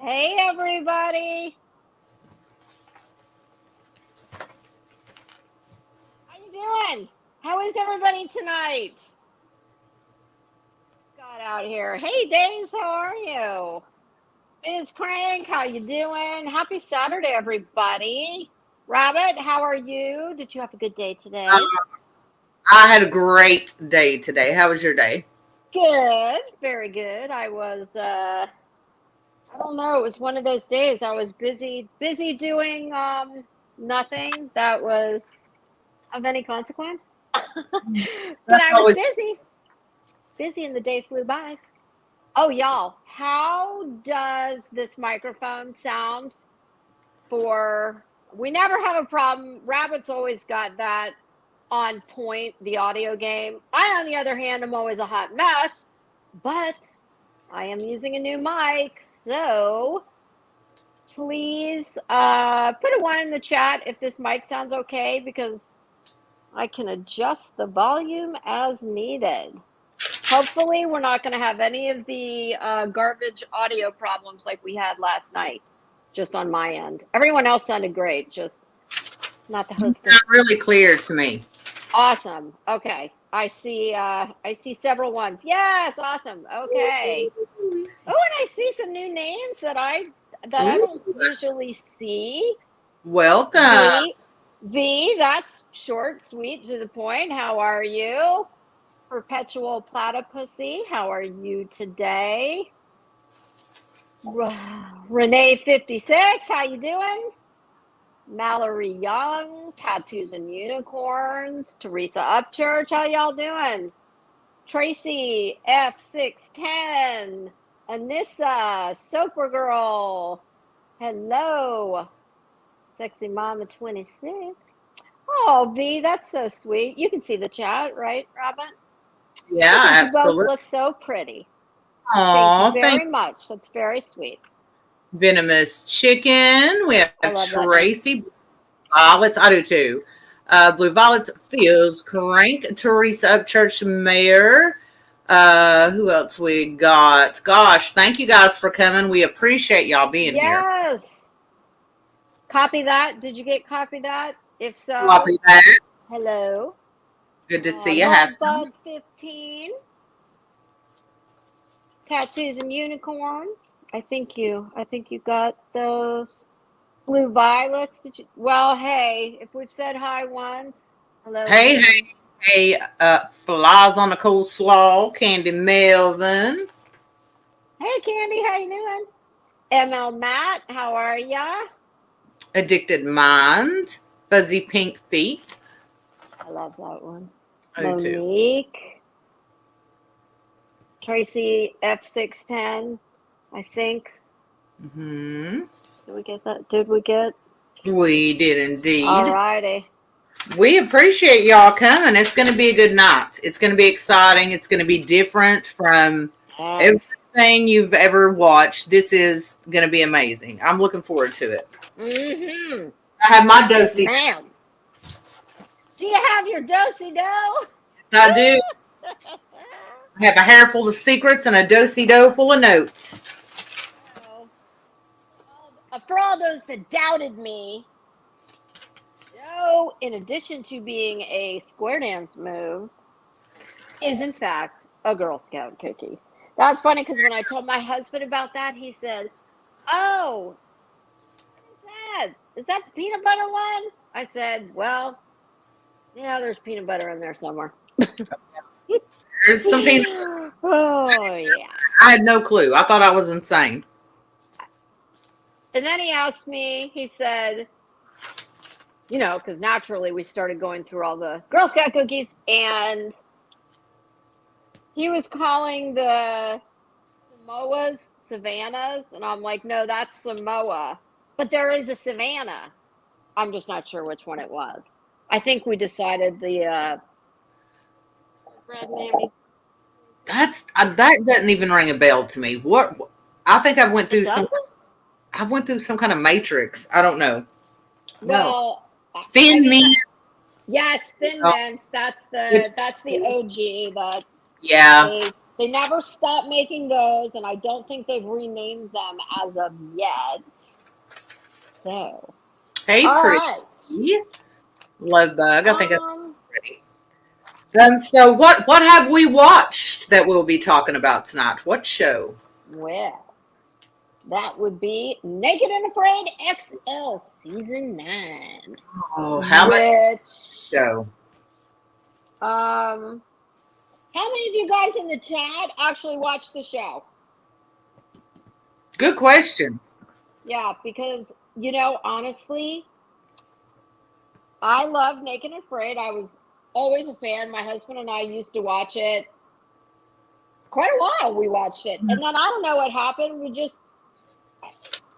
Hey, everybody. How you doing? How is everybody tonight? Got out here. Hey, Days, how are you? Biz Crank, how you doing? Happy Saturday, everybody. Rabbit, how are you? Did you have a good day today? I had a great day today. How was your day? Good, very good. I don't know, it was one of those days I was busy doing nothing that was of any consequence. But That's I was always busy and the day flew by. Oh, y'all, how does this microphone sound for? We never have a problem. Rabbit's always got that on point, the audio game. I, on the other hand, am always a hot mess, but I am using a new mic, so please put a 1 in the chat if this mic sounds okay, because I can adjust the volume as needed. Hopefully, we're not going to have any of the garbage audio problems like we had last night, just on my end. Everyone else sounded great, just not the hostess. not really clear to me. Awesome. Okay. I see several ones. Yes, awesome. Okay. Oh, and I see some new names that I don't usually see. Welcome. V, that's short, sweet, to the point. How are you? Perpetual Platypussy, how are you today? Renee 56, how you doing? Mallory Young, Tattoos and Unicorns. Teresa Upchurch, how y'all doing? Tracy F610. Anissa, Soper Girl. Hello. Sexy Mama 26. Oh, V, that's so sweet. You can see the chat, right, Robin? Yeah, You both absolutely. look so pretty. Aw, Thank you very much. That's very sweet. Venomous Chicken. We have I love that name. Tracy Violets. I do too. Blue Violets feels crank. Teresa Upchurch Mayor. Who else we got? Gosh, thank you guys for coming. We appreciate y'all being here. Yes. Copy that. Did you copy that? If so, Copy that. hello. Good to see you. Love Bug 15. Tattoos and Unicorns. I think you got those. Blue Violets. Did you? Well, hey, if we've said hi once, hello. Hey, flies on the coleslaw, Candy Melvin. Hey, Candy, how you doing? ML Matt, how are ya? Addicted Mind, Fuzzy Pink Feet. I love that one. I do too. Monique. Tracy F610, I think. Mm-hmm. Did we get that? Did we get? We did indeed. All righty. We appreciate y'all coming. It's going to be a good night. It's going to be exciting. It's going to be different from everything you've ever watched. This is going to be amazing. I'm looking forward to it. Mm-hmm. I have my dosey. Ma'am. Do you have your dosey do? I do. I have a hair full of secrets and a dosey-do full of notes. For all those that doubted me, in addition to being a square dance move, is in fact a Girl Scout cookie. That's funny because when I told my husband about that, he said, "Oh, what is that? Is that the peanut butter one?" I said, "Well, yeah, there's peanut butter in there somewhere." There's some peanut butter. Oh, yeah. I had no clue. I thought I was insane. And then he asked me, he said, because naturally we started going through all the Girl Scout cookies, and he was calling the Samoas Savannahs, and I'm like, no, that's Samoa. But there is a Savannah. I'm just not sure which one it was. I think we decided the red mammy. That doesn't even ring a bell to me. What? I think I've went through some kind of matrix. I don't know. Well, Thin Mint. Yes, Thin Mints. That's the OG. Yeah. They never stopped making those, and I don't think they've renamed them as of yet. So, Hey, all pretty. right. Love bug. I think that's Um, pretty. So what have we watched that we'll be talking about tonight? What show? well, that would be Naked and Afraid XL Season 9. Oh, how much Which, show? how many of you guys in the chat actually watched the show? Good question. Yeah, because, you know, honestly, I love Naked and Afraid. I was always a fan. My husband and I used to watch it quite a while. We watched it. And then I don't know what happened. We just,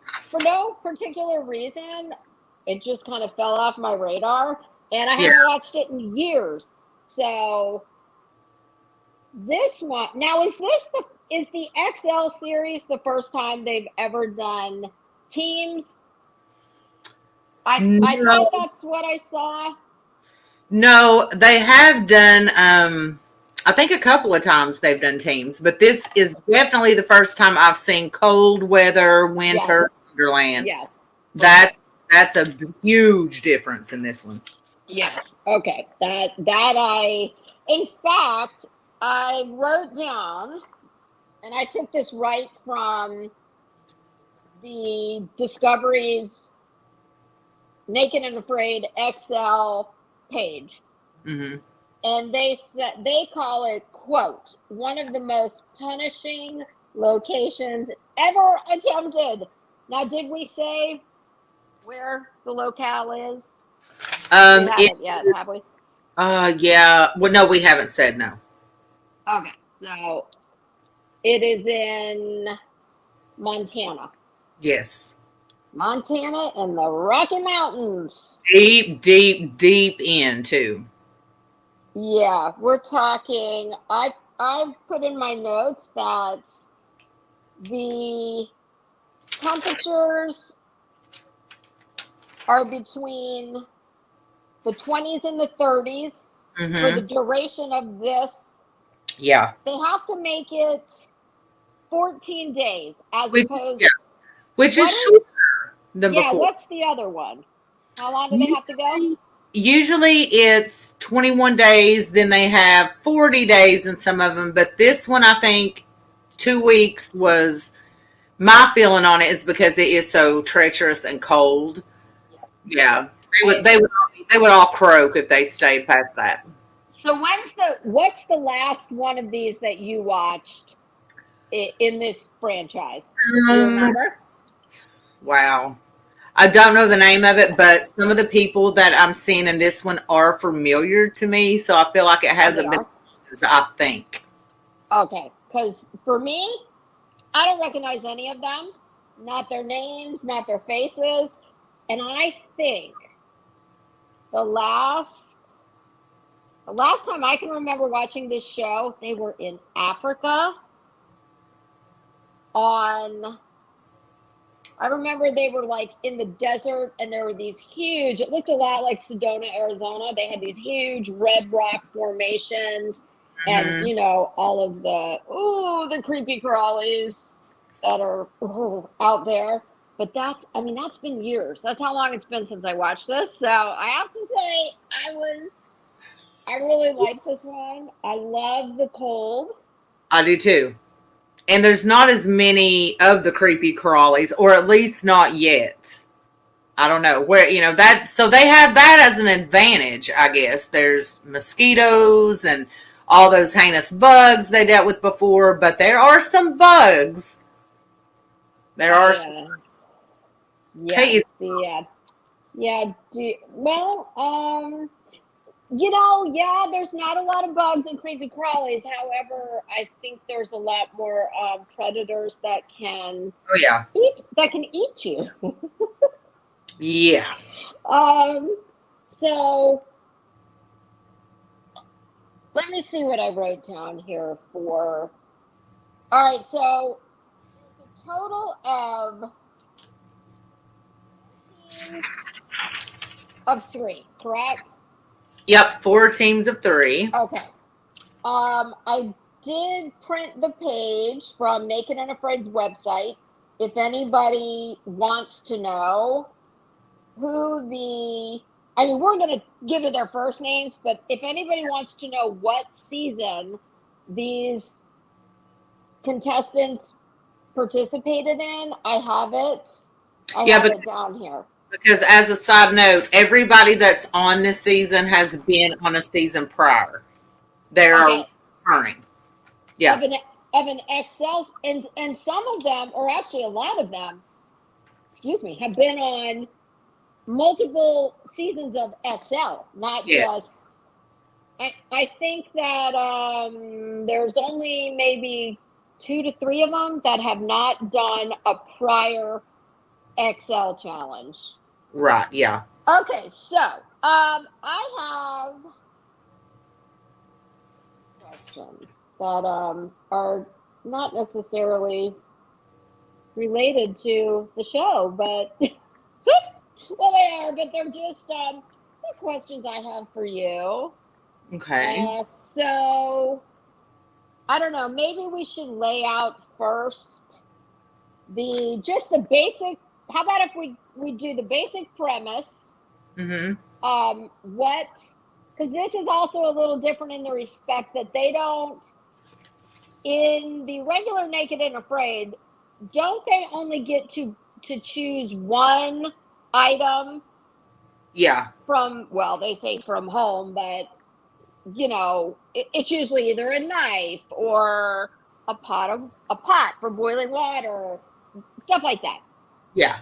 for no particular reason, it just kind of fell off my radar. And I Yeah. haven't watched it in years. So this one, now is the XL series the first time they've ever done teams? I No, thought that's what I saw. no, they have done. I think a couple of times they've done teams, but this is definitely the first time I've seen cold weather, winter, Yes. Wonderland. Yes. Okay. That's a huge difference in this one. Yes. Okay. That I, in fact, I wrote down, and I took this right from the Discovery's Naked and Afraid XL page. Mm-hmm. And they call it, quote, one of the most punishing locations ever attempted. Now, did we say where the locale is? We haven't yet, have we? Yeah. Well, no, we haven't said no. Okay, so it is in Montana. Yes. Montana and the Rocky Mountains. Deep, deep, deep in too. Yeah, we're talking. I've put in my notes that the temperatures are between the 20s and the 30s for the duration of this. Yeah. They have to make it 14 days as opposed. Yeah. Which is shorter than before. What's the other one? How long do they have to go? Usually it's 21 days, then they have 40 days in some of them. But this one, I think 2 weeks was my feeling on it, is because it is so treacherous and cold. Yes. Yeah. They would all croak if they stayed past that. So what's the last one of these that you watched in this franchise? Do you remember? Wow. I don't know the name of it, but some of the people that I'm seeing in this one are familiar to me, so I feel like it hasn't been as I think. Okay, because for me, I don't recognize any of them, not their names, not their faces, and I think the last time I can remember watching this show, they were in Africa I remember they were like in the desert, and there were these huge, it looked a lot like Sedona, Arizona. They had these huge red rock formations and, you know, all of the creepy crawlies that are out there. But that's been years. That's how long it's been since I watched this. So I have to say, I really like this one. I love the cold. I do too. And there's not as many of the creepy crawlies, or at least not yet. I don't know where, so they have that as an advantage, I guess. There's mosquitoes and all those heinous bugs they dealt with before, but there are some bugs. There are some. Yes, there's not a lot of bugs and creepy crawlies. However, I think there's a lot more predators that can eat you. Yeah. So let me see what I wrote down here for. All right, so there's a total of 3, correct? Yep, 4 teams of 3. Okay. I did print the page from Naked and Afraid's website. If anybody wants to know who we're going to give you their first names, but if anybody wants to know what season these contestants participated in, I have it. I have it down here. Because as a side note, everybody that's on this season has been on a season prior. They're returning. Yeah. Of an XL, and some of them, or actually a lot of them, have been on multiple seasons of XL, not just. I think that there's only maybe 2 to 3 of them that have not done a prior XL challenge. Right, yeah. Okay, so I have questions that are not necessarily related to the show, but well, they are, but they're just the questions I have for you. Okay. So I don't know, maybe we should lay out first the basic. How about if we do the basic premise? Mm-hmm. Because this is also a little different in the respect that they don't, in the regular Naked and Afraid, don't they only get to choose one item? Yeah. They say from home, but it's usually either a knife or a pot for boiling water, stuff like that. Yeah.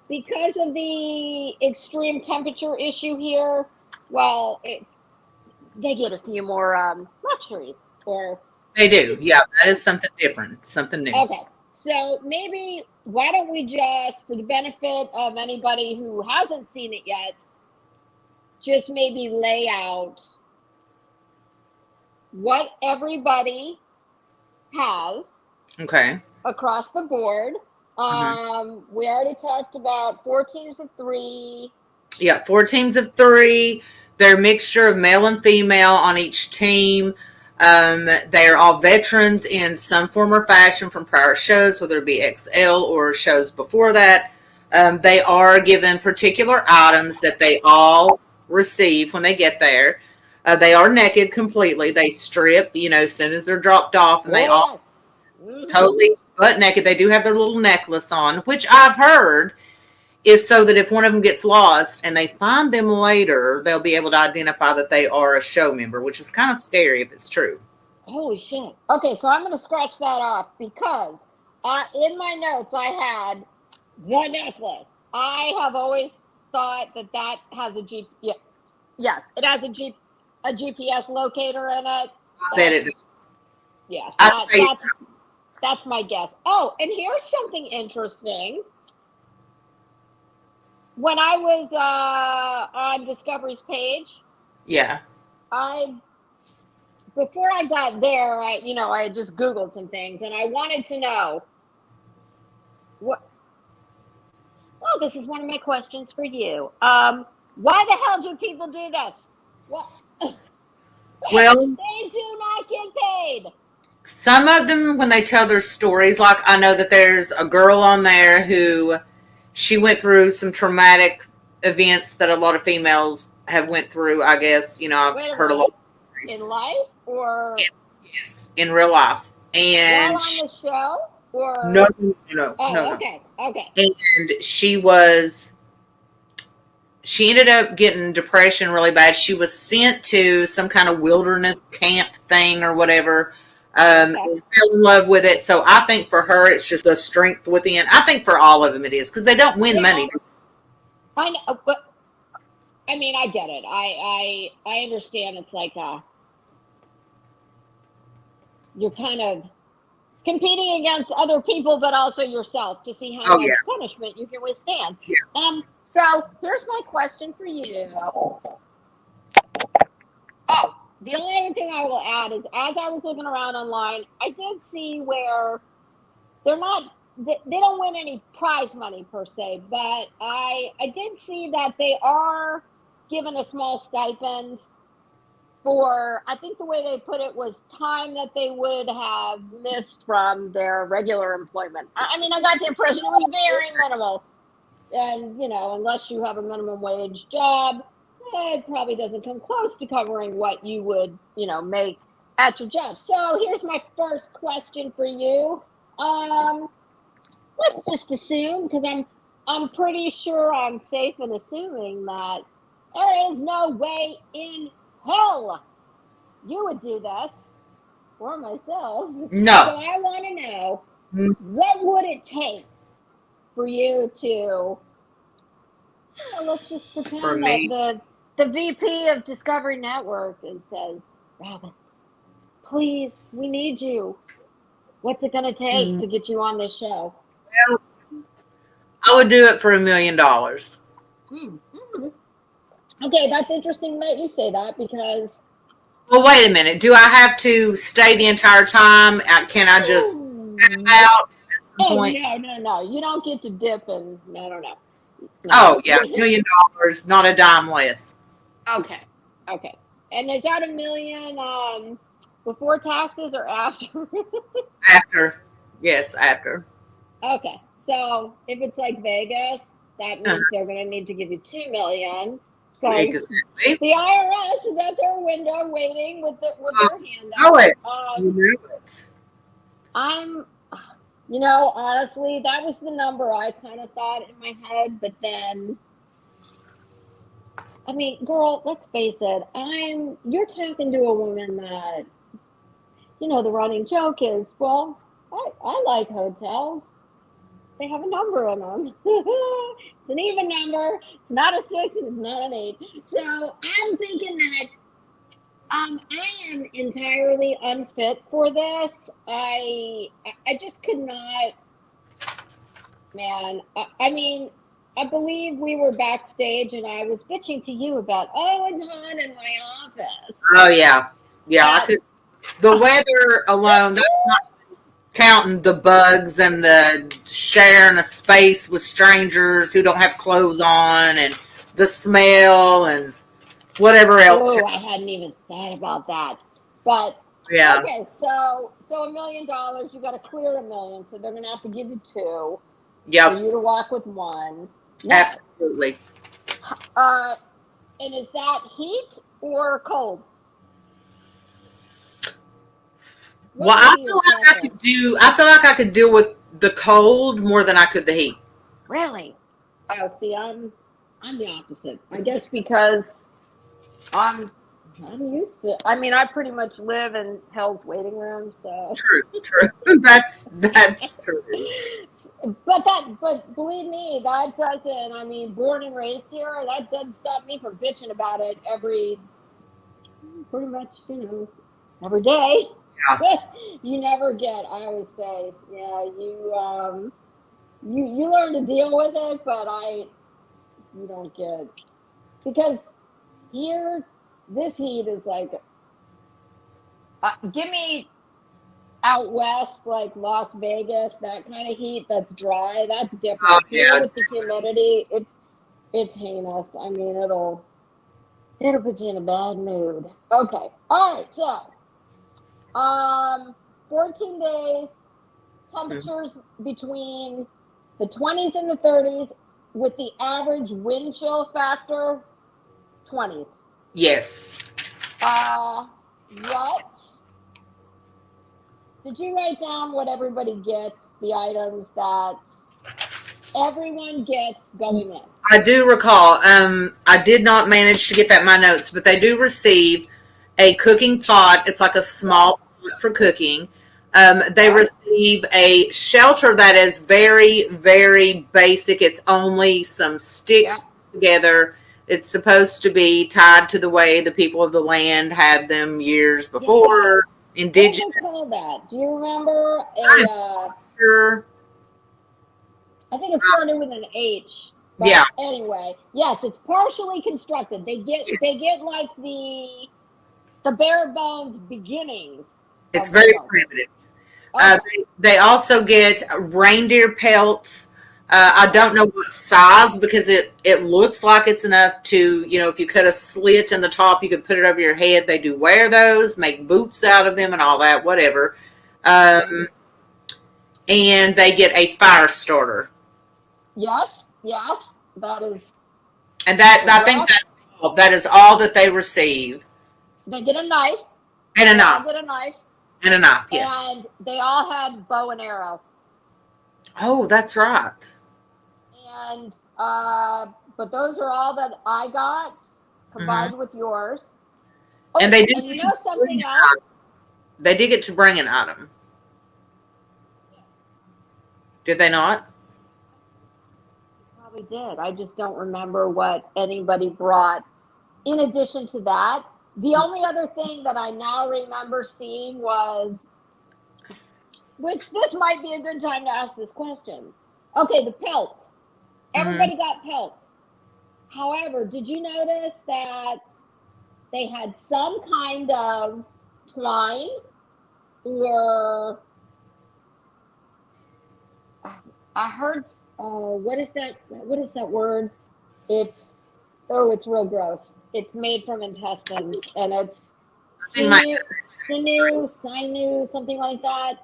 Because of the extreme temperature issue here, well, they get a few more luxuries. Or they do. Yeah, that is something different, something new. Okay, so maybe why don't we just, for the benefit of anybody who hasn't seen it yet, just maybe lay out what everybody has. Okay. Across the board. We already talked about 4 teams of 3. Yeah, 4 teams of 3. They're a mixture of male and female on each team. They are all veterans in some form or fashion from prior shows, whether it be XL or shows before that. They are given particular items that they all receive when they get there. They are naked completely. They strip, as soon as they're dropped off, and they all totally butt naked. They do have their little necklace on, which I've heard is so that if one of them gets lost and they find them later, they'll be able to identify that they are a show member, which is kind of scary if it's true. Holy shit. Okay, so I'm going to scratch that off because in my notes I had the necklace. I have always thought that has a GPS. Yes, it has a GPS locator in it. I bet it is. Yeah, that's my guess. Oh, and here's something interesting. When I was on Discovery's page, before I got there, I had just Googled some things, and I wanted to know what. Oh, this is one of my questions for you. Why the hell do people do this? Well, they do not get paid. Some of them, when they tell their stories, like I know that there's a girl on there who she went through some traumatic events that a lot of females have went through, I guess. I've heard a lot of stories. In life or? Yes, in real life. And while on the show? Or? No. Oh, okay. And she ended up getting depression really bad. She was sent to some kind of wilderness camp thing or whatever. And fell in love with it. So I think for her, it's just a strength within. I think for all of them it is because they don't win money. I know, but I mean, I get it. I understand. It's like you're kind of competing against other people, but also yourself to see how much punishment you can withstand. Yeah. So here's my question for you. Oh. The only other thing I will add is, as I was looking around online, I did see where they don't win any prize money per se, but I did see that they are given a small stipend for, I think the way they put it was time that they would have missed from their regular employment. I mean, I got the impression it was very minimal. And, unless you have a minimum wage job, it probably doesn't come close to covering what you would, make at your job. So here's my first question for you. Let's just assume, because I'm pretty sure I'm safe in assuming that there is no way in hell you would do this for myself. No. So I want to know, what would it take for you to, let's just pretend that the VP of Discovery Network says, Robin, please, we need you. What's it going to take to get you on this show? Well, I would do it for $1 million. Okay, that's interesting that you say that, because... Well, wait a minute. Do I have to stay the entire time? Can I just dip out at some point? No. You don't get to dip and... No. Oh, yeah. $1 million, not a dime less. Okay. And is that $1 million before taxes or after? After. Yes, after. Okay. So if it's like Vegas, that means they're going to need to give you $2 million. Exactly. The IRS is at their window waiting with their hand out. Know it. You know it. Honestly, that was the number I kind of thought in my head, but then, I mean, girl, let's face it, you're talking to a woman that, the running joke is, well, I like hotels. They have a number in them. It's an even number. It's not a 6 and it's not an 8. So I'm thinking that I am entirely unfit for this. I just could not. Man, I believe we were backstage and I was bitching to you about, it's hot in my office. Oh yeah, I could. The weather alone, that's not counting the bugs and the sharing a space with strangers who don't have clothes on, and the smell and whatever else. Oh, I hadn't even thought about that. But yeah. Okay, so $1 million, you got to clear $1 million, so they're gonna have to give you 2. Yep. For you to walk with 1. Now, absolutely. And is that heat or cold? Well, I feel like I could deal with the cold more than I could the heat. Really? Oh, see, I'm the opposite. I guess because I'm used to. I mean, I pretty much live in hell's waiting room, so. True. That's true. But believe me, that doesn't. I mean, born and raised here, that doesn't stop me from bitching about it pretty much, every day. Yeah. You never get. I always say, you learn to deal with it, but you don't get, because here this heat is like, give me out west, like Las Vegas, that kind of heat that's dry. That's different. Oh, yeah. Here with the humidity, it's heinous. I mean, it'll put you in a bad mood. Okay, all right, so. 14 days, temperatures between the 20s and the 30s, with the average wind chill factor 20s. Yes. What? Did you write down what everybody gets, the items that everyone gets going in? I do recall. I did not manage to get that in my notes, but they do receive a cooking pot. It's like a small pot for cooking. They receive a shelter that is very, very basic. It's only some sticks together. It's supposed to be tied to the way the people of the land had them years before. Yeah. Indigenous. What do they call that? Do you remember? Sure. I think it started with an H. But yeah. Anyway, yes, it's partially constructed. They get like the bare bones beginnings. It's very primitive. Okay. They also get reindeer pelts, I don't know what size because it looks like it's enough to, if you cut a slit in the top, you could put it over your head. They do wear those, make boots out of them and all that, whatever. And they get a fire starter. Yes, that is. And I think that is all that they receive. They get a knife. And a knife. They get a knife. And a knife, yes. And they all had bow and arrow. Oh, that's right. And but those are all that I got combined with yours. Oh, and they did. And you know something else? They did get to bring an item. Did they not? Probably did. I just don't remember what anybody brought. In addition to that, the only other thing that I now remember seeing was, which this might be a good time to ask this question. Okay, the pelts. Everybody got pelts. However, did you notice that they had some kind of twine or I heard, what is that word? It's real gross. It's made from intestines and it's sinew, something like that.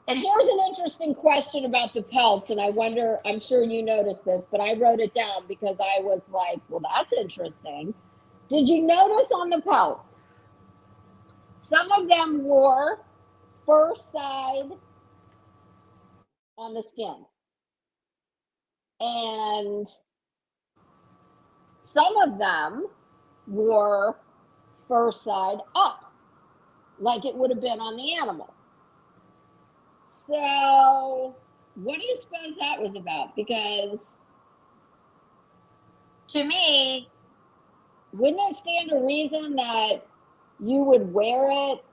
And here's an interesting question about the pelts, and I'm sure you noticed this, but I wrote it down because I was like, well, that's interesting. Did you notice on the pelts, some of them wore fur side on the skin, and some of them wore fur side up, like it would have been on the animal. So what do you suppose that was about? Because to me, wouldn't it stand to reason that you would wear it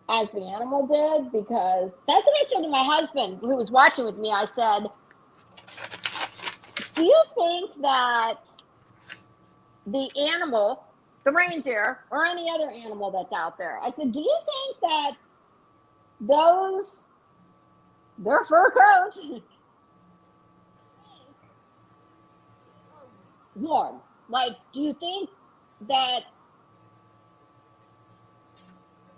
as the animal did? Because that's what I said to my husband who was watching with me. I said, do you think that the animal, the reindeer, or any other animal that's out there, I said, do you think that their fur coats warm? Like, do you think that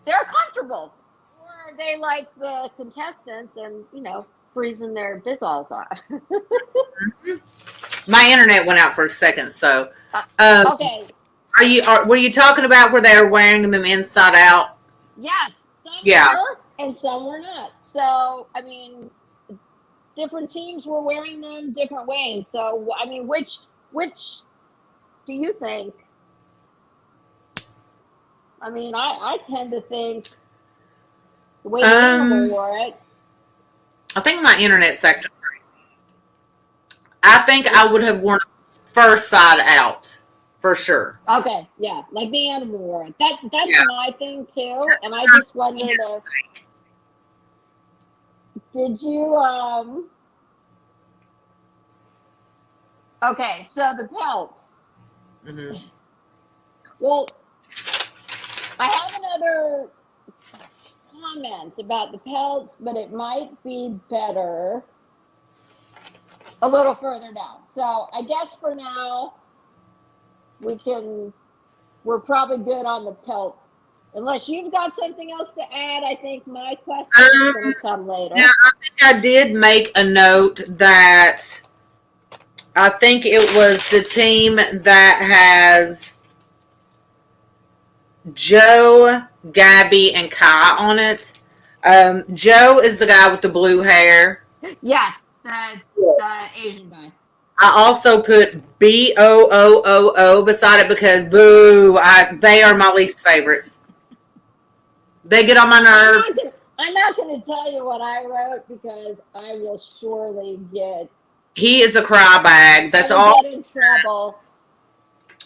they're comfortable? Or are they like the contestants and, freezing their bizzles off? My internet went out for a second, so. Okay. Were you talking about where they were wearing them inside out? Yes. Some were and some were not. So, I mean, different teams were wearing them different ways. So, I mean, which do you think? I mean, I tend to think the way the animal wore it. I think my internet sector. I think I would have worn fur side out for sure. Okay, yeah, like the animal wore it. That's my thing too. And I just wondered if did you okay, so the pelts. Well, I have another comment about the pelts, but it might be better a little further down. So I guess for now we're probably good on the pelt. Unless you've got something else to add, I think my question is going to come later. Yeah, I think I did make a note that I think it was the team that has Joe, Gabby, and Kai on it. Joe is the guy with the blue hair. Yes, the Asian guy. I also put BOOOO beside it because boo, they are my least favorite. They get on my nerves. I'm not going to tell you what I wrote because I will surely get. He is a cry bag. That's all. Get in trouble.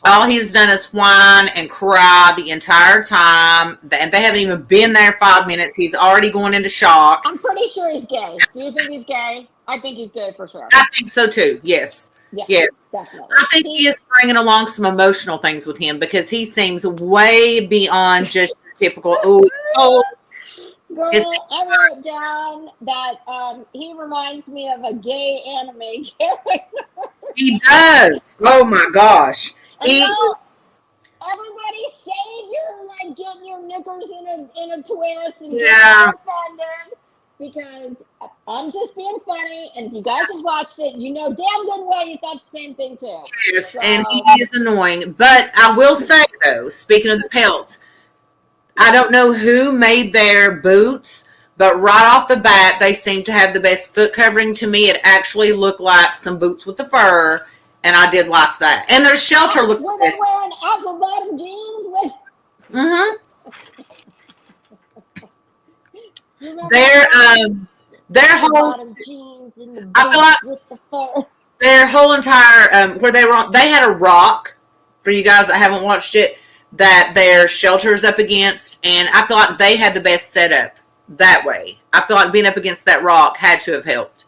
All he's done is whine and cry the entire time. And they haven't even been there 5 minutes. He's already going into shock. I'm pretty sure he's gay. Do you think he's gay? I think he's gay for sure. I think so too. Yes. Yes. Definitely. I think he is bringing along some emotional things with him because he seems way beyond just typical. His, Girl, I wrote down that he reminds me of a gay anime character. he does. Oh my gosh. And He, y'all, everybody save your like getting your knickers in a twist and getting yeah. all offended because I'm just being funny. And if you guys have watched it, you know damn good well you thought the same thing too. Yes, So and he is annoying. But I will say though, speaking of the pelts, I don't know who made their boots, but right off the bat, they seem to have the best foot covering. To me, it actually looked like some boots with the fur, and I did like that. And their shelter looked were like they this. wearing apple bottom jeans with? Mm-hmm. You remember Their that? their Apple whole, bottom jeans and the I feel boots like with the fur. their whole entire where they were on, they had a rock for you guys that haven't watched it that their shelter's up against, and I feel like they had the best setup that way. I feel like being up against that rock had to have helped.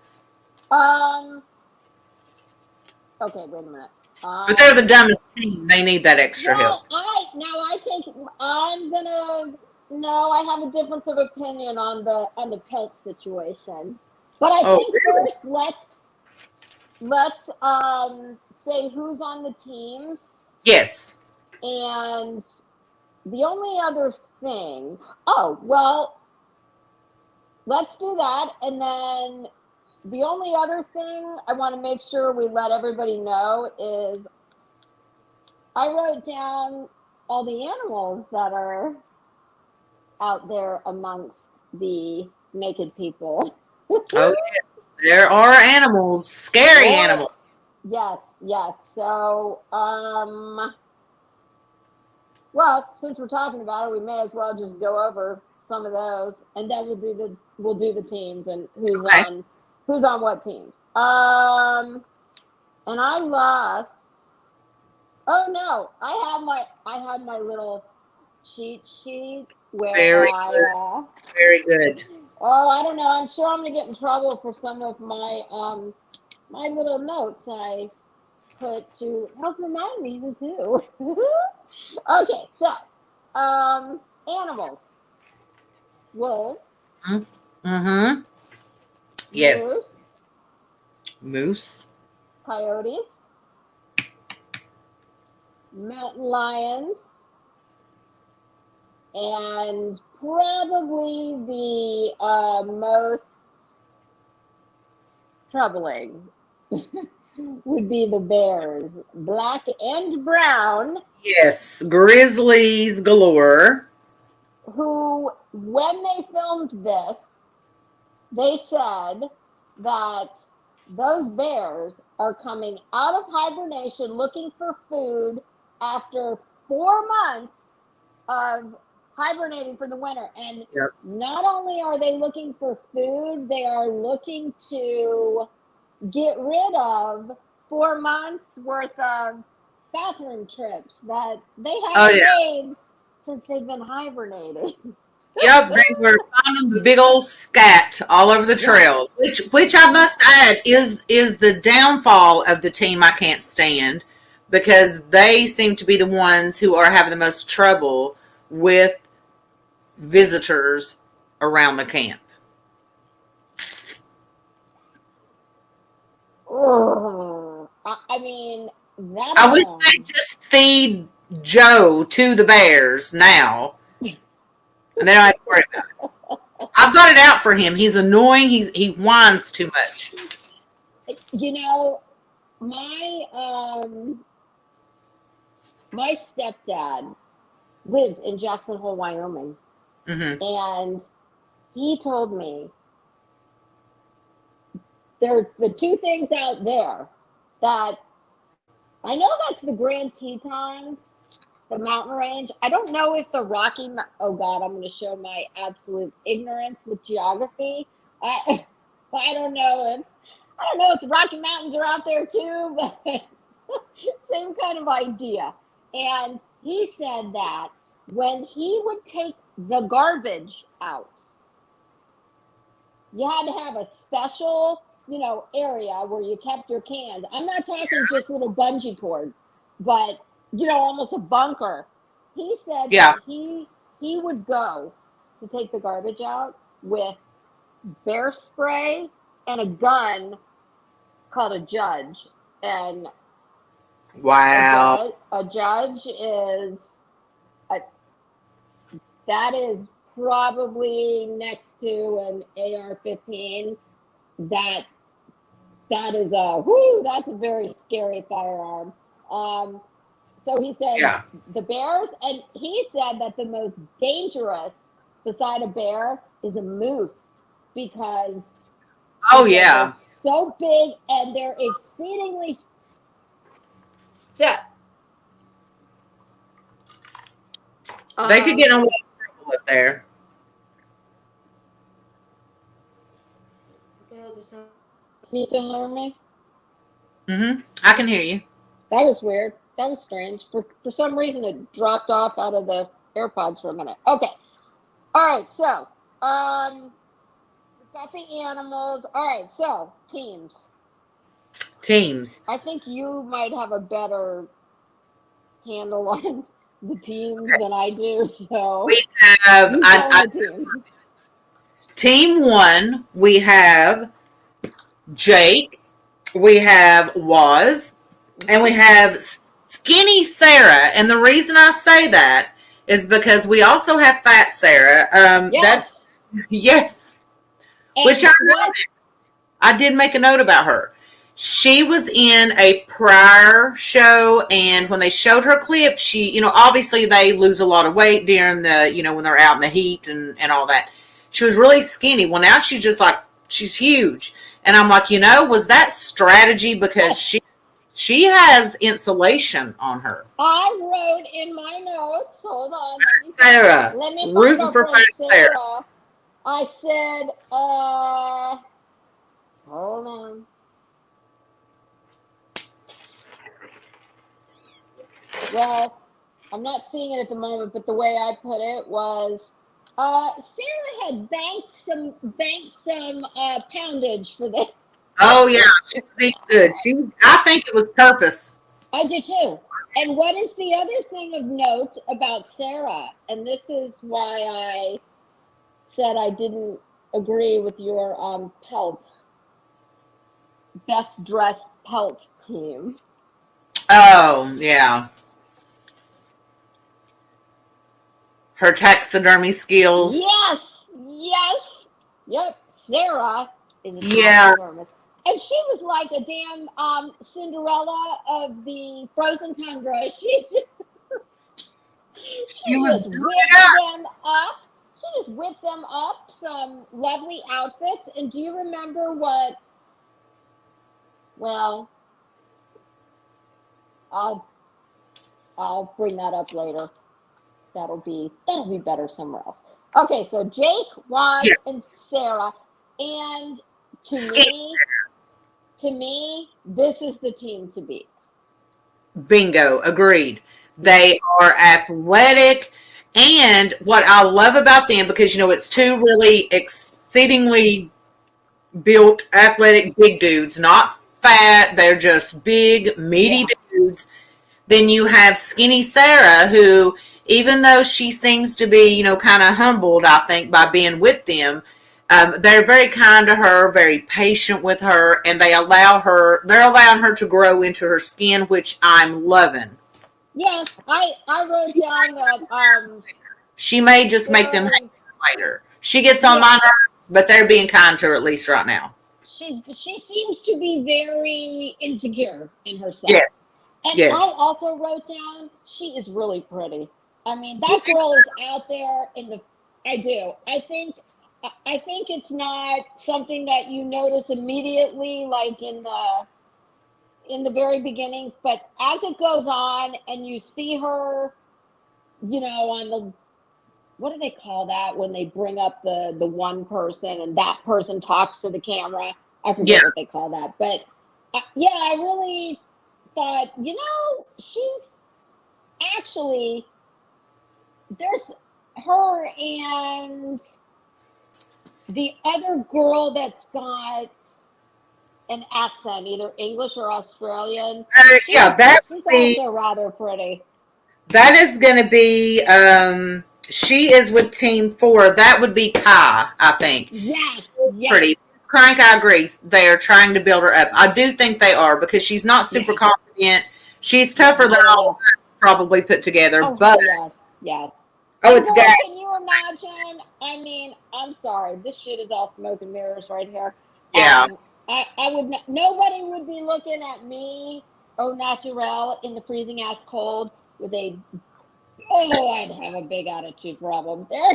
Okay, wait a minute. But they're the dumbest team. They need that extra help. Well, I take. I'm gonna. No, I have a difference of opinion on the pelt situation. But I Oh, think really? first let's say who's on the teams, Yes. and the only other thing. Oh well, let's do that, and then the only other thing I want to make sure we let everybody know is I wrote down all the animals that are out there amongst the naked people. Oh, yeah. There are animals, scary Boy, animals. yes, yes. So, well, since we're talking about it, we may as well just go over some of those, and then we'll do the teams and Okay. who's on what teams. And I lost. Oh no, I have my little cheat sheet where Very good. I Very good. oh I don't know, I'm sure I'm gonna get in trouble for some of my my little notes I put to help remind me who's who. Okay, so animals. Wolves, Mm-hmm. Yes. moose, Moose. coyotes, mountain lions, and probably the most troubling would be the bears, black and brown, Yes. Grizzlies galore. who, when they filmed this, they said that those bears are coming out of hibernation looking for food after 4 months of hibernating for the winter. And Yep. not only are they looking for food, they are looking to get rid of 4 months worth of bathroom trips that they Oh haven't yeah. made since they've been hibernating. Yep, they were finding the big old scat all over the Yes. trail, which I must add is the downfall of the team I can't stand, because they seem to be the ones who are having the most trouble with visitors around the camp. Oh, I mean, that I wish alone. they just feed Joe to the bears now, and they don't have to worry about it. I've got it out for him. He's annoying. He whines too much. You know, my my stepdad lived in Jackson Hole, Wyoming, Mm-hmm. and he told me there are the two things out there that I know that's the Grand Tetons, the mountain range. I don't know if the oh God, I'm going to show my absolute ignorance with geography. I I don't know if the Rocky Mountains are out there too, but same kind of idea. And he said that when he would take the garbage out, you had to have a special, area where you kept your cans. I'm not talking just little bungee cords, but almost a bunker. He said Yeah. that he would go to take the garbage out with bear spray and a gun called a judge. And Wow. a judge is that is probably next to an AR-15. That is that's a very scary firearm. So he said Yeah. the bears, and he said that the most dangerous beside a bear is a moose because Oh they're yeah. so big and they're exceedingly so. They could get in a lot of trouble up there. Can you still hear me? I can hear you. That was weird. That was strange. For some reason, it dropped off out of the AirPods for a minute. Okay. All right. So, we've got the animals. All right. So, teams. Teams. I think you might have a better handle on the teams than I do. So, We have you tell the teams. team 1. We have Jake. We have Waz, and we have Skinny Sarah. And the reason I say that is because we also have Fat Sarah. Yes. Yes, And which I did make a note about her. She was in a prior show, and when they showed her clip, she, obviously they lose a lot of weight during the, when they're out in the heat and all that. She was really skinny. Well, now she's just like, she's huge. And I'm like, was that strategy? Because she has insulation on her. I wrote in my notes, hold on. Sarah. Let me rooting for Fat Sarah. I said, hold on. Well, I'm not seeing it at the moment, but the way I put it was, Sarah had banked some poundage for this. Oh yeah, she was eating good. I think it was purpose. I do too. And what is the other thing of note about Sarah? And this is why I said I didn't agree with your pelts, best dressed pelt team. Oh yeah. Her taxidermy skills. Yes. Yep. Sarah is a taxidermist. And she was like a damn Cinderella of the frozen tundra. She just whipped them up. She just whipped them up some lovely outfits. And do you remember what? Well, I'll bring that up later. That'll be better somewhere else. Okay, so Jake, Waz, and Sarah, and to me, this is the team to beat. Bingo, agreed. They are athletic, and what I love about them, because it's two really exceedingly built, athletic, big dudes, not fat. They're just big, meaty dudes. Then you have Skinny Sarah, who, even though she seems to be, kind of humbled, I think, by being with them, they're very kind to her, very patient with her, and they're allowing her to grow into her skin, which I'm loving. Yeah, I wrote down that she may just make them hate her later. She gets on my nerves, but they're being kind to her, at least right now. She seems to be very insecure in herself. Yes. And I also wrote down she is really pretty. I mean, that girl is out there I do. I think it's not something that you notice immediately, like in the very beginnings, but as it goes on and you see her, on the, what do they call that when they bring up the one person and that person talks to the camera? I forget what they call that, but I really thought, she's actually, there's her and the other girl that's got an accent, either English or Australian. She's also rather pretty. That is going to be She is with team 4. That would be Kai, I think. Yes, Pretty. yes. Crank, I agree. They are trying to build her up. I do think they are because she's not super Yeah. confident. She's tougher than all of us probably put together. Oh, But, yes, yes. oh, And it's boy, got, can you imagine? I mean, I'm sorry, this shit is all smoke and mirrors right here. yeah. I would not, nobody would be looking at me, au naturel, in the freezing ass cold with a, oh, I'd have a big attitude problem. You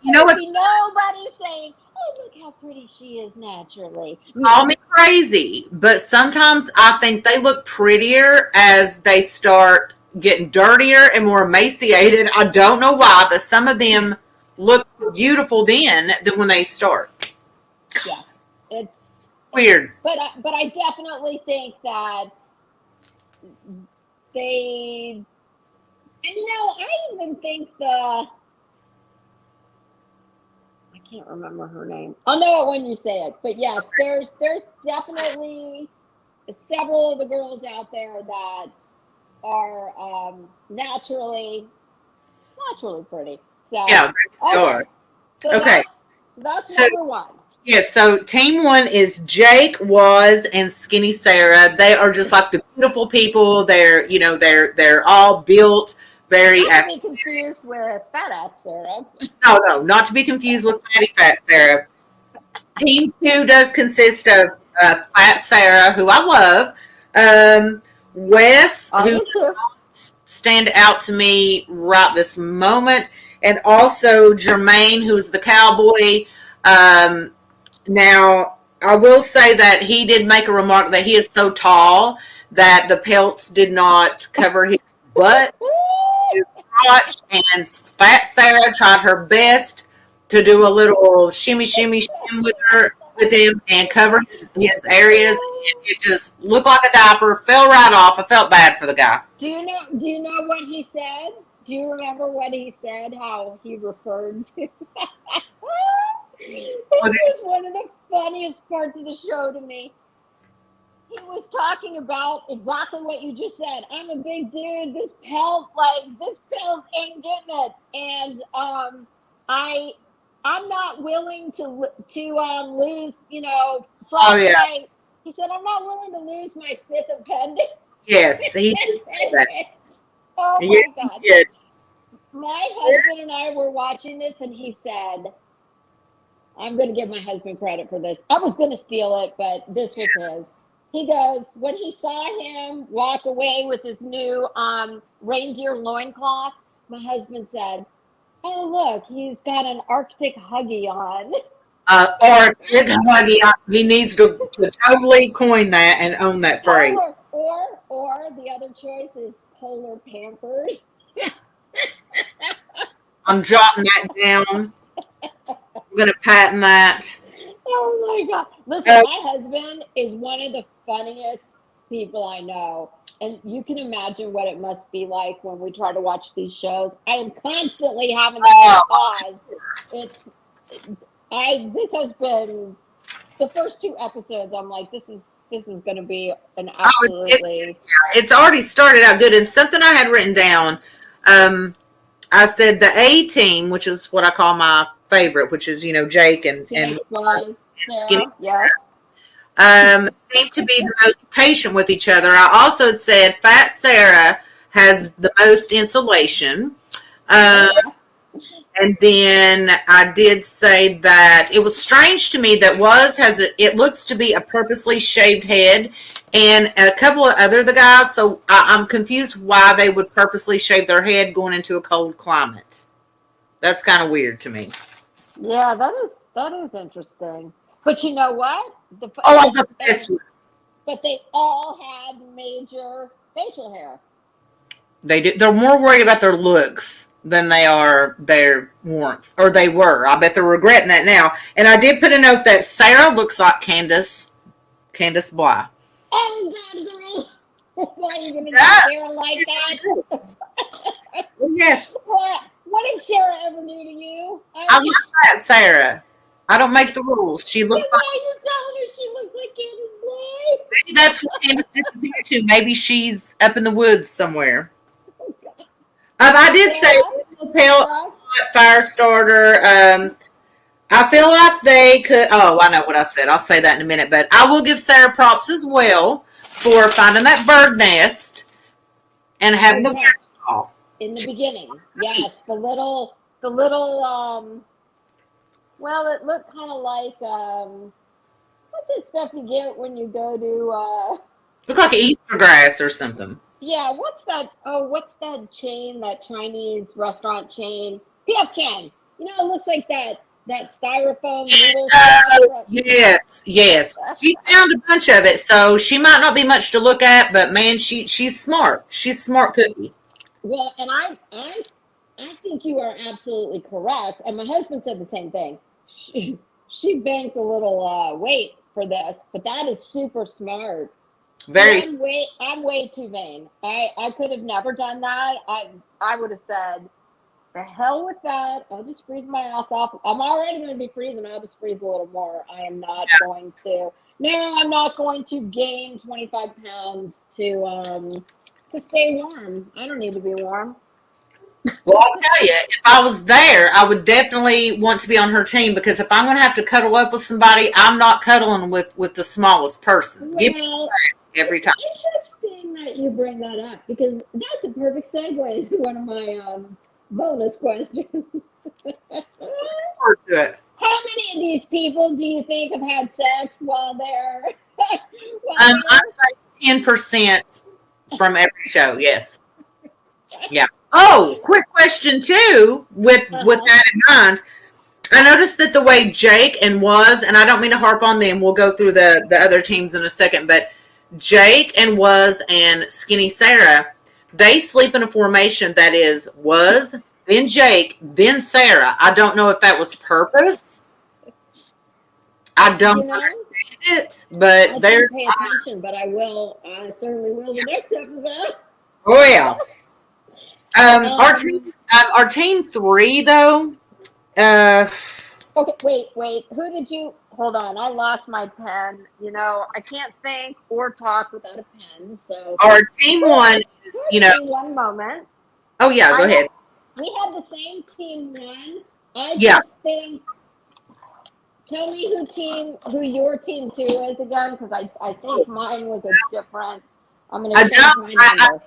There know would what's be nobody saying, oh, look how pretty she is naturally. call me crazy, but sometimes I think they look prettier as they start getting dirtier and more emaciated. I don't know why, but some of them look beautiful then than when they start. Yeah, it's, Weird. but I definitely think that they, and I even think I can't remember her name. I'll know it when you say it. But yes, there's definitely several of the girls out there that are naturally pretty. So Yeah, they are. okay, so Okay. that's So, number one. yeah, so team 1 is Jake, Waz, and Skinny Sarah. They are just like the beautiful people. They're all built very Not to be confused with fat ass Sarah. no, not to be confused with Fatty Fat Sarah. Team 2 does consist of Fat Sarah, who I love, Wes, I who do too. stand out to me right this moment, and also Jermaine, who's the cowboy. Now, I will say that he did make a remark that he is so tall that the pelts did not cover his butt, his crotch, and Fat Sarah tried her best to do a little shimmy, shimmy, shimmy with him and cover his areas. And it just looked like a diaper, fell right off. I felt bad for the guy. Do you know what he said? Do you remember what he said? How he referred to? This was one of the funniest parts of the show to me. He was talking about exactly what you just said. I'm a big dude. This pelt ain't getting it. And I'm not willing to lose, Oh yeah, he said, I'm not willing to lose my fifth appendix. yes, he did say that. Oh Yes, my he God. did. My husband and I were watching this, and he said, I'm going to give my husband credit for this. I was going to steal it, but this was his. He goes, when he saw him walk away with his new reindeer loincloth, my husband said, oh, look, he's got an Arctic huggy on. Or big huggy. He needs to totally coin that and own that phrase. Or the other choice is polar pampers. I'm jotting that down. I'm gonna patent that. Oh my God. Listen, my husband is one of the funniest people I know. And you can imagine what it must be like when we try to watch these shows. I am constantly having to hit pause. This has been the first two episodes. I'm like, this is going to be an absolutely. It's already started out good. And something I had written down. I said the A team, which is what I call my favorite, which is Jake and Skinny. Yes. Seem to be the most patient with each other. I also said Fat Sarah has the most insulation. And then I did say that it was strange to me that it looks to be a purposely shaved head, and a couple of the guys. So I'm confused why they would purposely shave their head going into a cold climate. That's kind of weird to me. Yeah, that is interesting. But you know what? I got this one. But they all had major facial hair. They do. They're more worried about their looks than they are their warmth, or they were. I bet they're regretting that now. And I did put a note that Sarah looks like Candace Bly. Oh God, girl! Why are you gonna do Sarah like that? Yes. What did Sarah ever do to you? I like that Sarah. I don't make the rules. She looks like. Why are you telling her she looks like Candace Bly? Maybe that's what Candace disappeared to. Maybe she's up in the woods somewhere. I did say Pale fire starter. I feel like they could. Oh, I know what I said. I'll say that in a minute. But I will give Sarah props as well for finding that bird nest and having the waterfall in the beginning. Yes, the little. Well, it looked kind of like what's that stuff you get when you go to? Look like Easter grass or something. Yeah, what's that? Oh, what's that chain? That Chinese restaurant chain? P.F. Chang. You know, it looks like that styrofoam noodle stuff. Yes. She found a bunch of it, so she might not be much to look at, but man, she's smart. She's a smart cookie. Well, and I think you are absolutely correct. And my husband said the same thing. She banked a little weight for this, but that is super smart. Very. See, I'm way too vain. I could have never done that. I would have said, the hell with that. I'll just freeze my ass off. I'm already going to be freezing. I'll just freeze a little more. I am not going to. No, I'm not going to gain 25 pounds to stay warm. I don't need to be warm. Well, I'll tell you, if I was there, I would definitely want to be on her team, because if I'm going to have to cuddle up with somebody, I'm not cuddling with the smallest person. Well, every time. It's interesting that you bring that up, because that's a perfect segue to one of my bonus questions. How many of these people do you think have had sex while they're? I'd say 10% from every show. Yes. Yeah. Oh, quick question too. With that in mind, I noticed that the way Jake and Was, and I don't mean to harp on them. We'll go through the other teams in a second, but Jake and Was and Skinny Sarah, they sleep in a formation that is Was, then Jake, then Sarah. I don't know if that was purpose. I don't understand it, but I didn't pay attention, but I will. I certainly will the next episode. Oh yeah. Our team 3 though. Okay, wait. Who did you? Hold on, I lost my pen. You know, I can't think or talk without a pen. So our team 1, you know. One moment. Oh yeah, go ahead. We had the same team 1. I just think. Tell me who your team 2 is again, because I think mine was a different. I'm going to change my number. I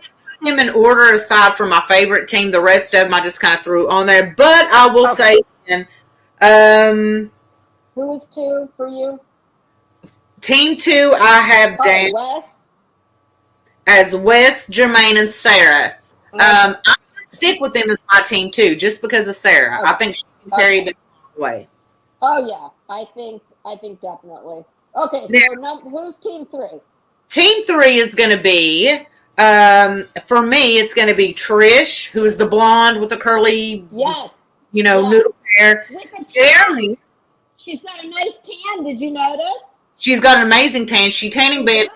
them in order aside from my favorite team. The rest of them I just kind of threw on there. But I will say, who was 2 for you? Team 2, I have down Wes. As Wes, Jermaine, and Sarah. I'm going to stick with them as my team 2, just because of Sarah. I think she can carry them away. Oh yeah, I think definitely. Okay, so who's team 3? Team 3 is going to be, for me, it's going to be Trish, who is the blonde with the curly, noodle hair. Jeremy. She's got a nice tan. Did you notice? She's got an amazing tan. She tanning bed.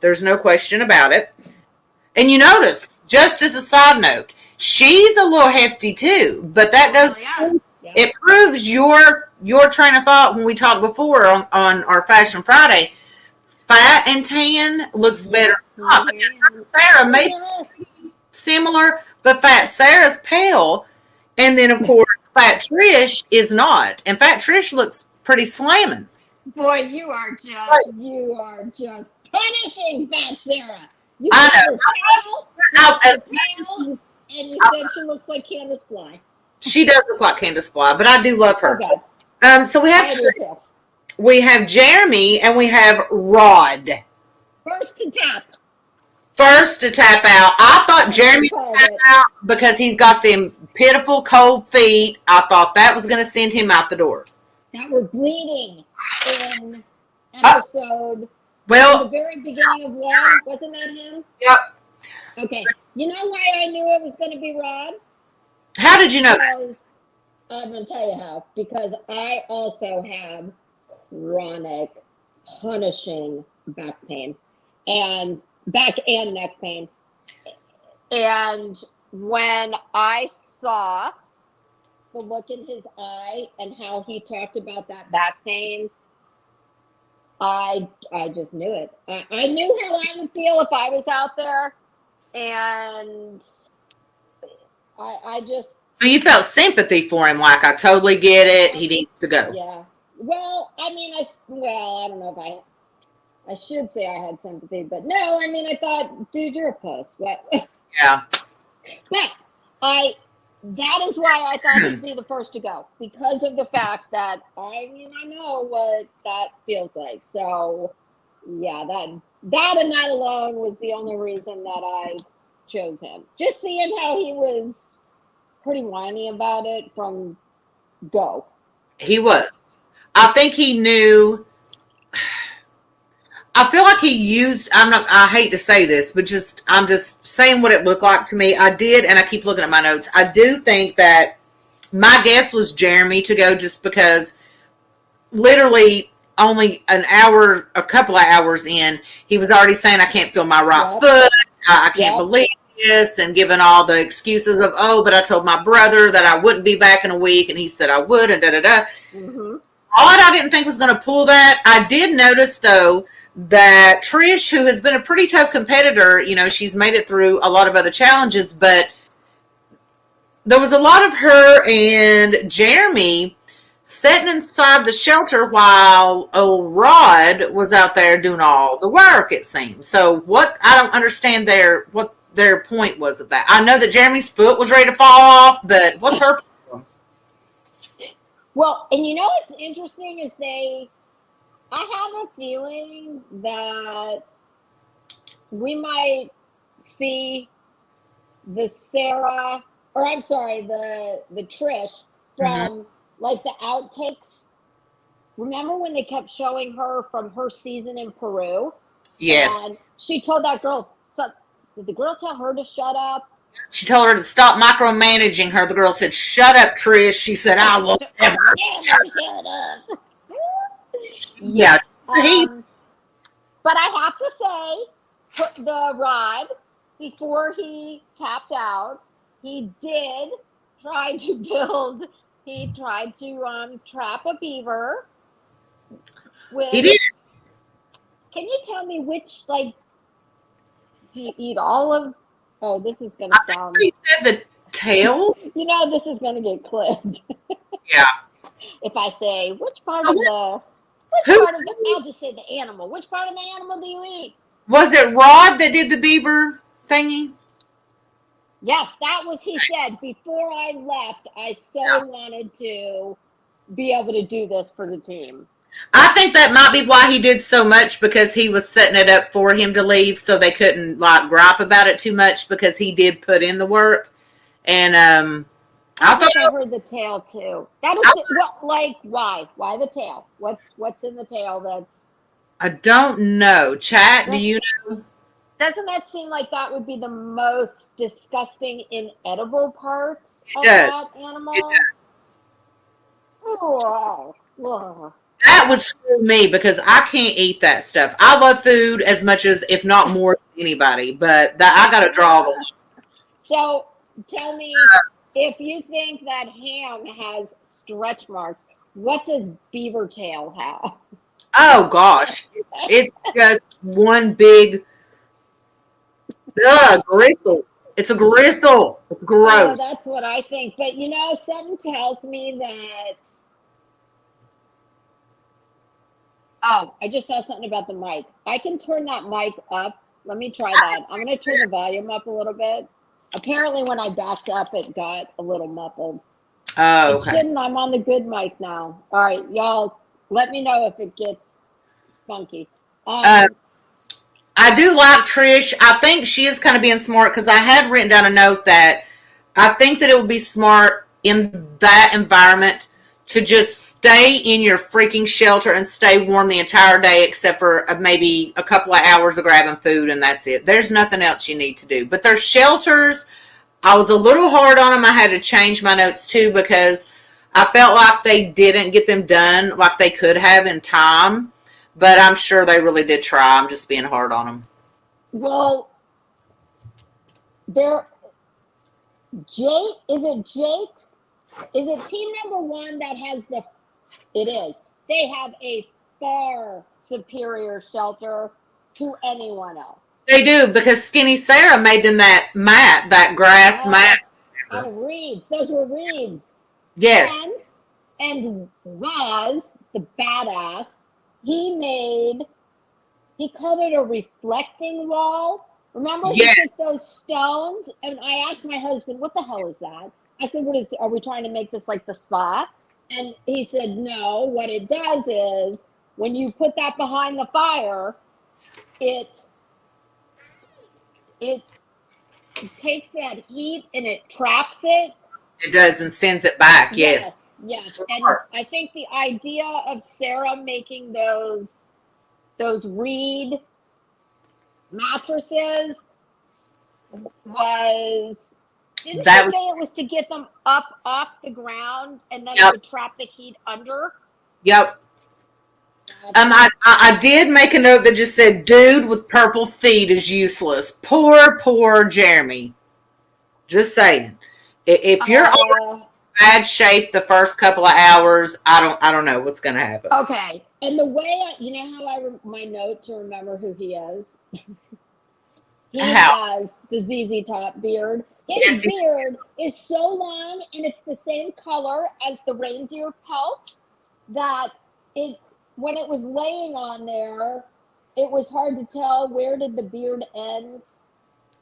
There's no question about it. And you notice, just as a side note, she's a little hefty too. But that goes. It proves your train of thought when we talked before on our Fashion Friday. Fat and tan looks better. Sarah may be similar, but Fat Sarah's pale. And then, of course, Fat Trish is not. And Fat Trish looks pretty slamming. Boy, you are just punishing Fat Sarah. I know. And you said she looks like Candace Fly. She does look like Candace Fly, but I do love her. Okay. So we have Jeremy and we have Rod. First to tap out. I thought Jeremy would tap out because he's got them pitiful cold feet. I thought that was going to send him out the door. That were bleeding in episode. Well, the very beginning of one, wasn't that him? Yep. Okay. You know why I knew it was going to be Rod? How did you know that? I'm going to tell you how. Because I also have chronic, punishing back pain. And back and neck pain. And when I saw the look in his eye and how he talked about that back pain, I just knew it. I knew how I would feel if I was out there. And I just So you felt sympathy for him, like I totally get it. He needs to go. Yeah. Well, I mean, I don't know if I should say I had sympathy, but no, I mean, I thought, dude, you're a puss. What? Yeah. But that is why I thought he'd be the first to go, because of the fact that, I mean, I know what that feels like. So, yeah, that and that alone was the only reason that I chose him. Just seeing how he was pretty whiny about it from go. He was. I think he knew. I feel like he used. I hate to say this, but I'm just saying what it looked like to me. I did, and I keep looking at my notes. I do think that my guess was Jeremy to go, just because literally only a couple of hours in, he was already saying, I can't feel my right foot. I can't believe this, and giving all the excuses of, oh, but I told my brother that I wouldn't be back in a week, and he said I would, and da-da-da. Mm-hmm. Odd, I didn't think was going to pull that. I did notice, though, that Trish, who has been a pretty tough competitor, she's made it through a lot of other challenges, but there was a lot of her and Jeremy sitting inside the shelter while old Rod was out there doing all the work, it seems. So I don't understand what their point was of that. I know that Jeremy's foot was ready to fall off, but what's her problem? Well, and what's interesting is I have a feeling that we might see the Sarah, or I'm sorry, the Trish from like the outtakes. Remember when they kept showing her from her season in Peru? Yes. And she told that girl, did the girl tell her to shut up? She told her to stop micromanaging her. The girl said, shut up, Trish. She said, I will never shut up. Yes. But I have to say, the Rod, before he tapped out, he did try to trap a beaver. He did. Can you tell me which, do you eat all of? Oh, this is going to sound. He said the tail. This is going to get clipped. Yeah. If I say which part of the, I'll just say the animal. Which part of the animal do you eat? Was it Rod that did the beaver thingy? Yes, that was, he said, before I left, I wanted to be able to do this for the team. I think that might be why he did so much, because he was setting it up for him to leave, so they couldn't gripe about it too much, because he did put in the work. And I think I heard the tail too. That is why? Why the tail? What's in the tail? I don't know. Chat, do you know? Doesn't that seem like that would be the most disgusting, inedible part of that animal? Ooh. That would screw me, because I can't eat that stuff. I love food as much as, if not more, than anybody, but I got to draw the line. So tell me, if you think that ham has stretch marks, what does beaver tail have? Oh gosh, it's just one big gristle. It's a gristle. It's gross. Oh, that's what I think. But something tells me that. Oh, I just saw something about the mic. I can turn that mic up. Let me try that. I'm going to turn the volume up a little bit. Apparently, when I backed up, it got a little muffled. Oh, okay. It shouldn't. I'm on the good mic now. All right, y'all, let me know if it gets funky. I do like Trish. I think she is kind of being smart, because I had written down a note that I think that it would be smart in that environment to just stay in your freaking shelter and stay warm the entire day, except for maybe a couple of hours of grabbing food, and that's it. There's nothing else you need to do. But their shelters, I was a little hard on them. I had to change my notes too, because I felt like they didn't get them done like they could have in time. But I'm sure they really did try. I'm just being hard on them. Well, is it Jake? Is it team number one that has it is. They have a far superior shelter to anyone else. They do, because Skinny Sarah made them that grass mat. out of reeds. Those were reeds. Yes. And Roz, the badass, he called it a reflecting wall. Remember, he Yes. took those stones, and I asked my husband, "What the hell is that?" I said, are we trying to make this like the spa?" And he said, "No. What it does is when you put that behind the fire, it takes that heat and it traps it." It does and sends it back. Yes. Yes. And Smart. I think the idea of Sarah making those reed mattresses was, didn't That she was, say it was to get them up off the ground and then it yep. would trap the heat under? Yep. I did make a note that just said, "Dude with purple feet is useless." Poor Jeremy. Just saying. If you're in bad shape the first couple of hours, I don't know what's going to happen. Okay. And the way you know how my note to remember who he is? He has the ZZ Top beard. His beard is so long and it's the same color as the reindeer pelt that when it was laying on there, it was hard to tell where did the beard end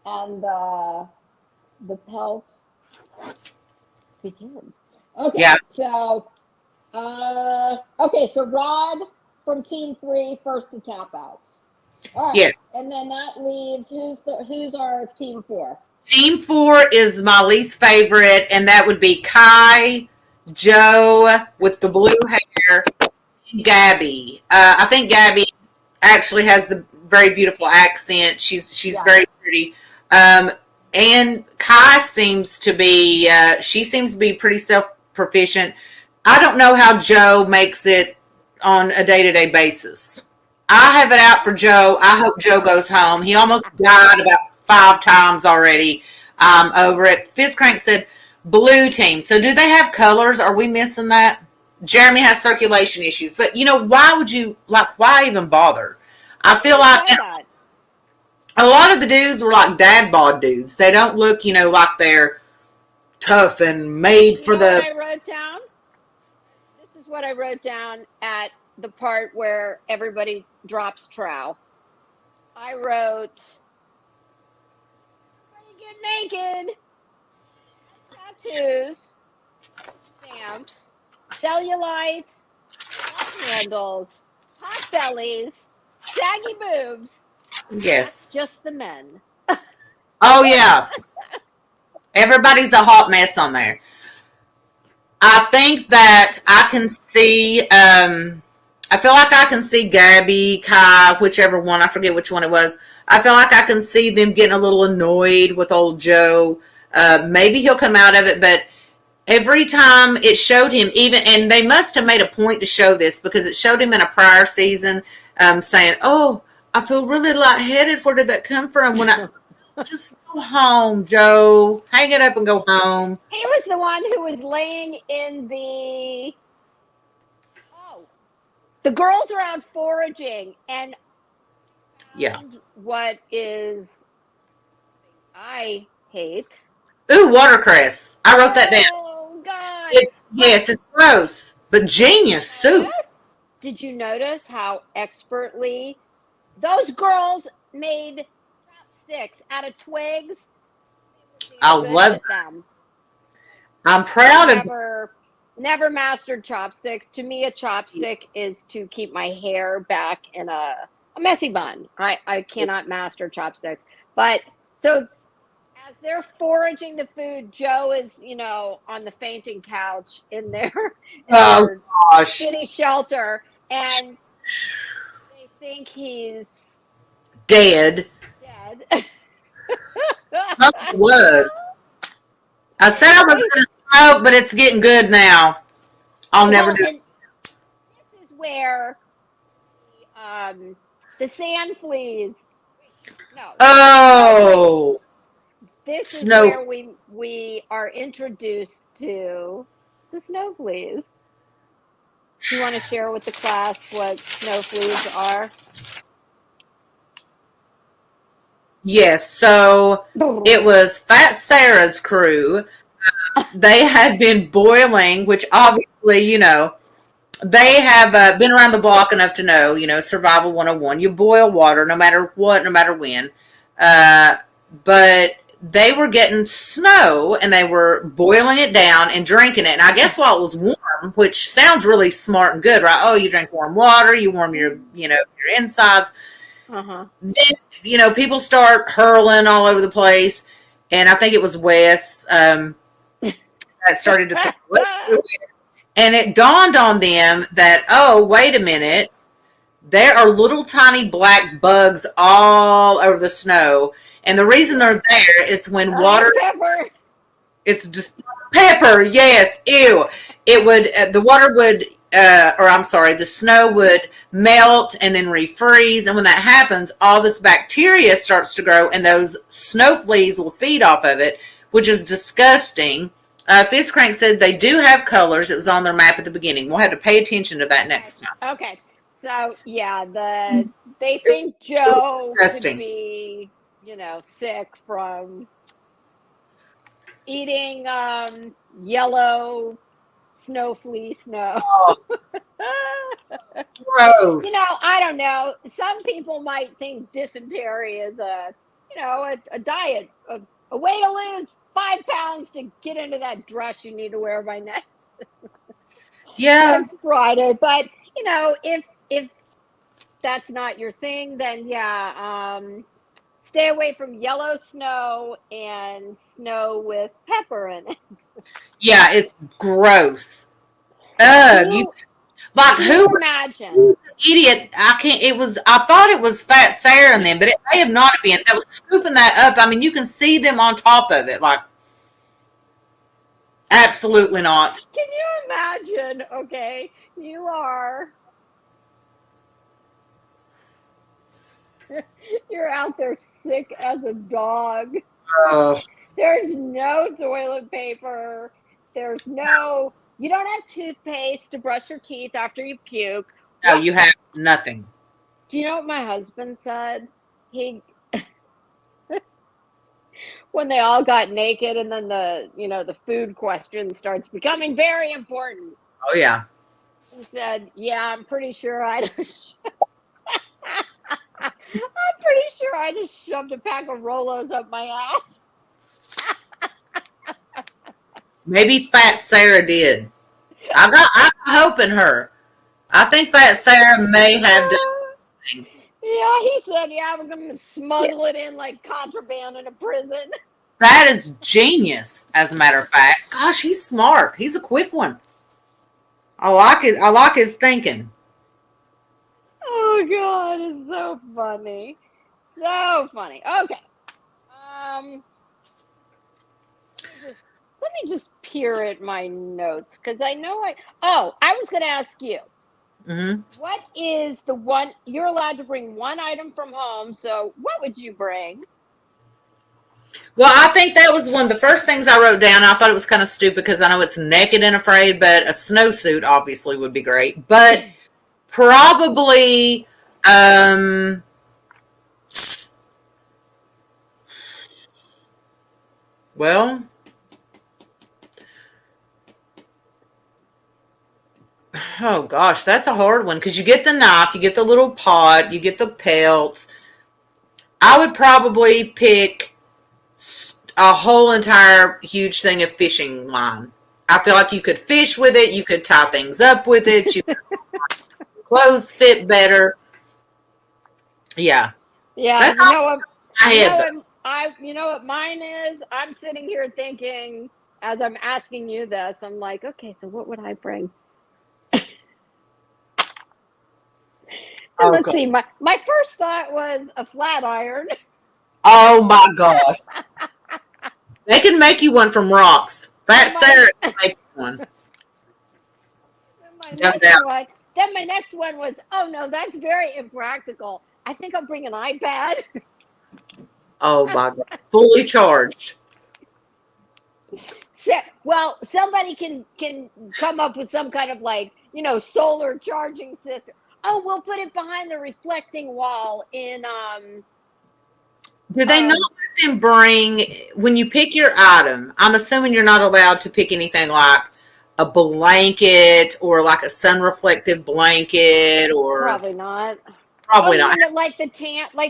and the pelt begin. Okay. Yeah. So so Rod from Team 3 first to tap out. All right. Yeah. And then that leaves who's our Team 4? Team 4 is my least favorite, and that would be Kai, Joe with the blue hair, and Gabby. I think Gabby actually has the very beautiful accent. She's very pretty. And Kai seems to be pretty self-proficient. I don't know how Joe makes it on a day-to-day basis. I have it out for Joe. I hope Joe goes home. He almost died about 5 times already over it. Fizzcrank said blue team. So do they have colors? Are we missing that? Jeremy has circulation issues. But, why even bother? I feel like a lot of the dudes were like dad bod dudes. They don't look, like they're tough and made for the... I wrote down? This is what I wrote down at the part where everybody drops trow. I wrote, "Everybody get naked. Tattoos, stamps, cellulite, handles, hot bellies, saggy boobs." Yes. That's just the men. Oh, yeah. Everybody's a hot mess on there. I think that I can see, I feel like I can see Gabby, Kai, whichever one, I forget which one it was. I feel like I can see them getting a little annoyed with old Joe. Maybe he'll come out of it, but every time it showed him, and they must have made a point to show this because it showed him in a prior season saying, "Oh, I feel really lightheaded. Where did that come from?" When I just go home, Joe. Hang it up and go home. He was the one who was laying in the... The girls are out foraging, and what is I hate. Ooh, watercress. I wrote that down. Oh, God. Yes, it's gross, but genius soup. Did you notice how expertly those girls made chopsticks out of twigs? I love them. I'm proud of them. Never mastered chopsticks. To me, a chopstick is to keep my hair back in a messy bun. I cannot master chopsticks. But so as they're foraging the food, Joe is, on the fainting couch in their shitty shelter, and they think he's dead. It was. I said I was going to smoke, but it's getting good now. I'll never do it. This is where the sand fleas. No. Oh. This is where we are introduced to the snow fleas. Do you want to share with the class what snow fleas are? Yes, so it was Fat Sarah's crew. they had been boiling, which obviously, they have been around the block enough to know, survival 101. You boil water no matter what, no matter when. But they were getting snow and they were boiling it down and drinking it. And I guess while it was warm, which sounds really smart and good, right? Oh, you drink warm water, you warm your insides. Then, people start hurling all over the place. And I think it was Wes that started to throw. And it dawned on them that, oh, wait a minute. There are little tiny black bugs all over the snow. And the reason they're there is when water... Pepper. It's just pepper, yes, ew. It would, the water would, the snow would melt and then refreeze. And when that happens, all this bacteria starts to grow and those snow fleas will feed off of it, which is disgusting. Fitzcrank said they do have colors. It was on their map at the beginning. We'll have to pay attention to that next time. Okay. So, yeah, they think Joe could be, sick from eating yellow snow flea snow. Oh, gross. I don't know. Some people might think dysentery is a diet, a way to lose 5 pounds to get into that dress you need to wear by next Friday. But if that's not your thing, then stay away from yellow snow and snow with pepper in it. Yeah, it's gross. Who imagine? Idiot. I thought it was Fat Sarah in them, but it may have not been. That was scooping that up. I mean, you can see them on top of it. Like, absolutely not. Can you imagine? Okay, you're out there sick as a dog. There's no toilet paper. You don't have toothpaste to brush your teeth after you puke. No, you have nothing. Do you know what my husband said? When they all got naked and then the food question starts becoming very important. Oh, yeah. He said, yeah, I'm pretty sure I just shoved a pack of Rolos up my ass. Maybe Fat Sarah did. I'm hoping her. I think Fat Sarah may have done something. Yeah, he said, we're going to smuggle it in like contraband in a prison. That is genius, as a matter of fact. Gosh, he's smart. He's a quick one. I like his thinking. Oh, God, it's so funny. So funny. Okay. Let me just peer at my notes because I know I was going to ask you. Mm-hmm. What is the one you're allowed to bring one item from home? So what would you bring? Well, I think that was one of the first things I wrote down. I thought it was kind of stupid because I know it's naked and afraid, but a snowsuit obviously would be great. But probably, well, oh gosh, that's a hard one because you get the knife, you get the little pot, you get the pelts. I would probably pick a whole entire huge thing of fishing line. I feel like you could fish with it, you could tie things up with it, you could clothes fit better. Yeah. Yeah, that's you know what mine is? I'm sitting here thinking as I'm asking you this, I'm like, okay, so what would I bring? Let's see. My first thought was a flat iron. Oh my gosh. They can make you one from rocks. Fat Sarah can make one. Then my next one was, oh no, that's very impractical. I think I'll bring an iPad. Oh my God. Fully charged. Well, somebody can come up with some kind of solar charging system. Oh, we'll put it behind the reflecting wall in Do they not let them bring, when you pick your item, I'm assuming you're not allowed to pick anything like a blanket or like a sun reflective blanket or Probably not. Oh, probably you not. mean like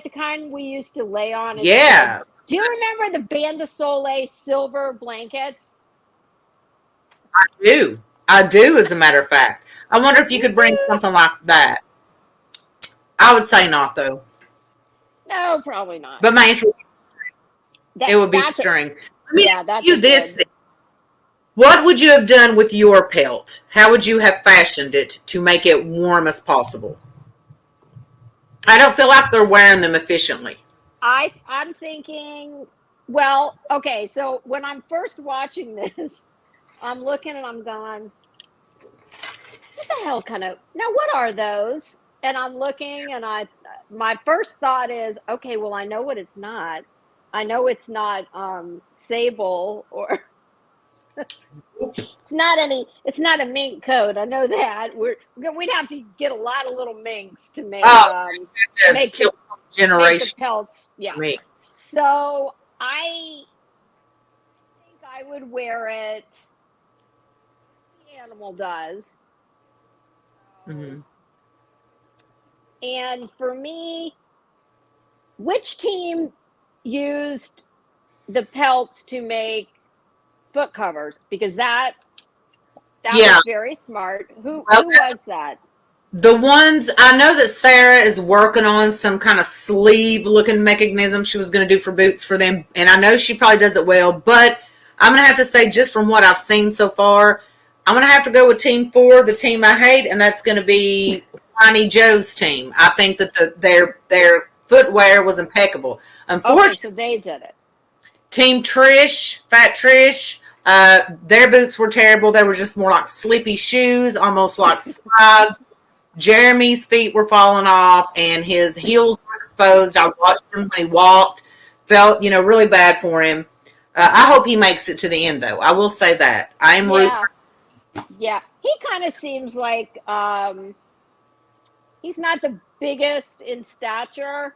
the kind we used to lay on as kids? Yeah, Do you remember the Band de Soleil silver blankets? I do. I do, as a matter of fact. I wonder if you You could bring do? something like that. I would say not, though. No, probably not. But my answer, That it would be that's a string. Let me yeah, ask that's a you this good. then. What would you have done with your pelt? How would you have fashioned it to make it warm as possible? I don't feel like they're wearing them efficiently. I'm thinking. Well, okay. So when I'm first watching this, I'm looking and I'm going, what the hell kind of now? What are those? And I'm looking, and my first thought is, okay, well, I know what it's not. I know it's not sable or it's not any. It's not a mink coat. I know that we'd have to get a lot of little minks to make Oh, to make kill make the generation pelts. Yeah. for me. So I think I would wear it. The animal does. So, Mm-hmm. and for me, which team used the pelts to make foot covers? Because that Yeah. was very smart. Well, Who was that? the ones I know that Sarah is working on some kind of sleeve looking mechanism she was going to do for boots for them, and I know she probably does it well. But I'm going to have to say, just from what I've seen so far, I'm going to have to go with Team Four, the team I hate, and that's going to be Tiny Joe's team. I think that their footwear was impeccable. Okay, Unfortunately, so they did it. Team Trish, Fat Trish, their boots were terrible. They were just more like sleepy shoes, almost like slides. Jeremy's feet were falling off and his heels were exposed. I watched him when he walked. Felt, really bad for him. I hope he makes it to the end, though. I will say that. I am rooting Yeah, for yeah. He kind of seems like he's not the biggest in stature,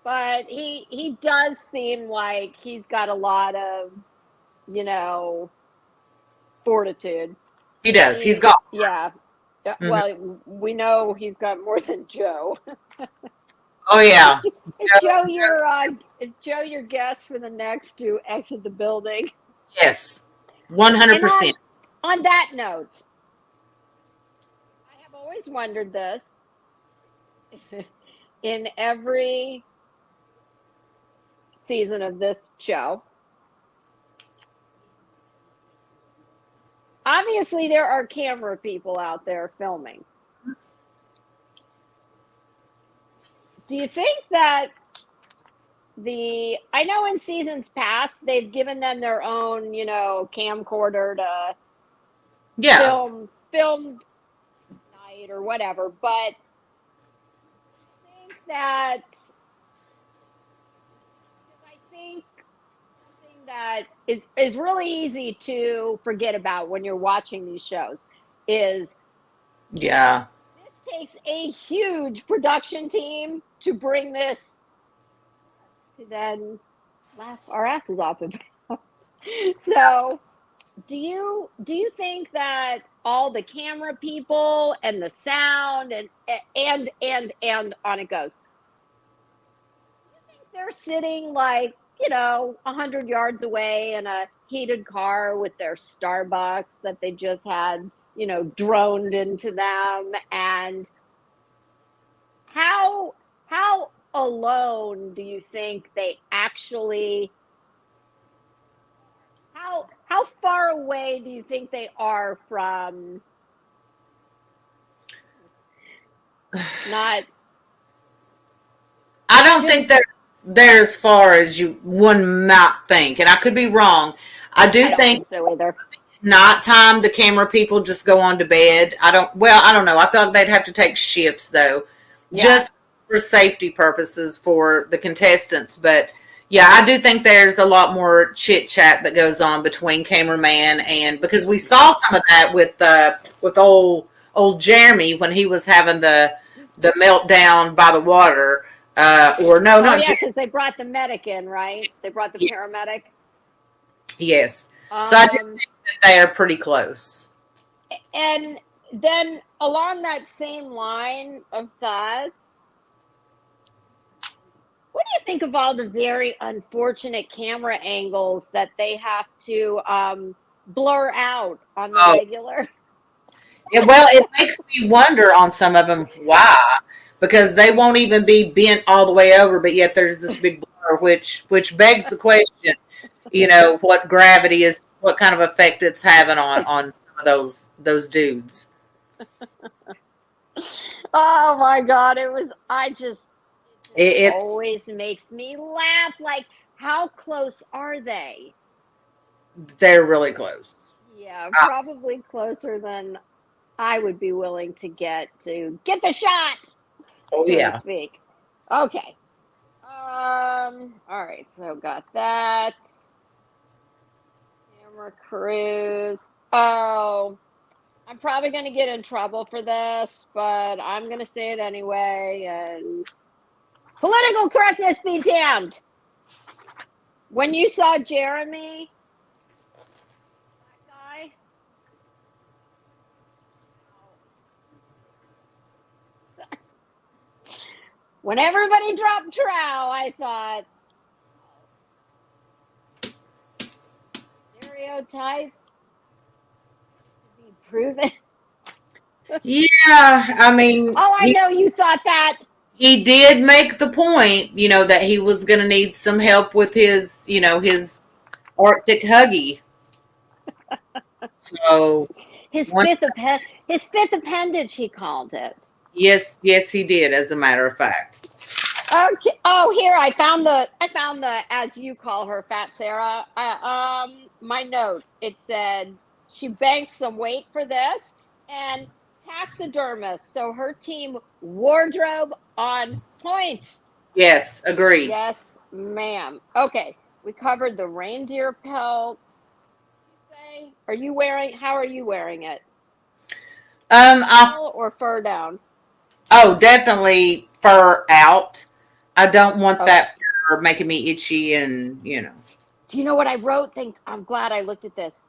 but he does seem like he's got a lot of you know fortitude. He does. He's got. Yeah. Mhm. Well, we know he's got more than Joe. Oh, Is, yeah. is Joe your guest for the next to exit the building? Yes. And 100%. on that note, I have always wondered this in every season of this show. Obviously, there are camera people out there filming. Do you think that I know in seasons past they've given them their own, camcorder to Yeah. film night or whatever, but I think that I think something that is really easy to forget about when you're watching these shows is Yeah. this takes a huge production team to bring this to then laugh our asses off about. So do you think that all the camera people and the sound and on it goes, they're sitting like 100 yards away in a heated car with their Starbucks that they just had droned into them, and how alone do you think they actually how far away do you think they are from not I don't think just they're as far as one might think, and I could be wrong. I I do don't think think so either. nighttime the camera people just go on to bed. I don't know. I thought they'd have to take shifts though, Yeah. just for safety purposes for the contestants. But yeah, I do think there's a lot more chit chat that goes on between cameraman and, because we saw some of that with old Jeremy when he was having the meltdown by the water. Or no, Oh not yeah, Jeremy. because they brought the medic in, right? They brought the paramedic. Yes. So I just think that they are pretty close. And then along that same line of thoughts, what do you think of all the very unfortunate camera angles that they have to blur out on the Oh, regular? yeah, well, it makes me wonder on some of them why, because they won't even be bent all the way over, but yet there's this big blur, which begs the question, what gravity is, what kind of effect it's having on some of those dudes. Oh my God, it just It, it's always makes me laugh. Like, how close are they? they're really close. Yeah, Uh, probably closer than I would be willing to get the shot, oh so to yeah. speak. Okay. All right, so got that. Camera cruise. Oh, I'm probably going to get in trouble for this, but I'm going to say it anyway. And political correctness be damned. When you saw Jeremy, that guy, when everybody dropped trow, I thought, stereotype to be proven. Yeah, I mean, Oh, I know you thought that. he did make the point, that he was going to need some help with his Arctic huggy. So, His one, fifth appendage, he called it. yes, yes, he did. As a matter of fact. Okay. Oh, here I found the as you call her, Fat Sarah. My note. It said she banked some weight for this and taxidermist. So her team wardrobe on point. Yes, agreed. Yes, ma'am. Okay, we covered the reindeer pelt. You say? Are you wearing? How are you wearing it? I Full or fur down? definitely fur out. I don't want Okay. that fur making me itchy, and. Do you know what I wrote? I'm glad I looked at this.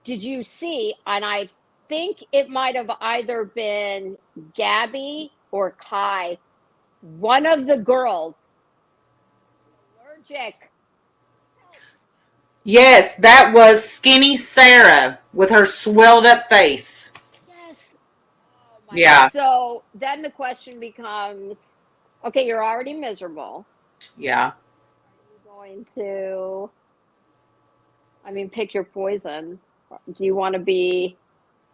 Did you see? And I think it might have either been Gabby or Kai. One of the girls allergic. Yes, that was skinny Sarah with her swelled up face. Yes. Oh my God. Yeah, So then the question becomes, okay, you're already miserable. yeah. Are you going to, I mean, pick your poison? Do you want to be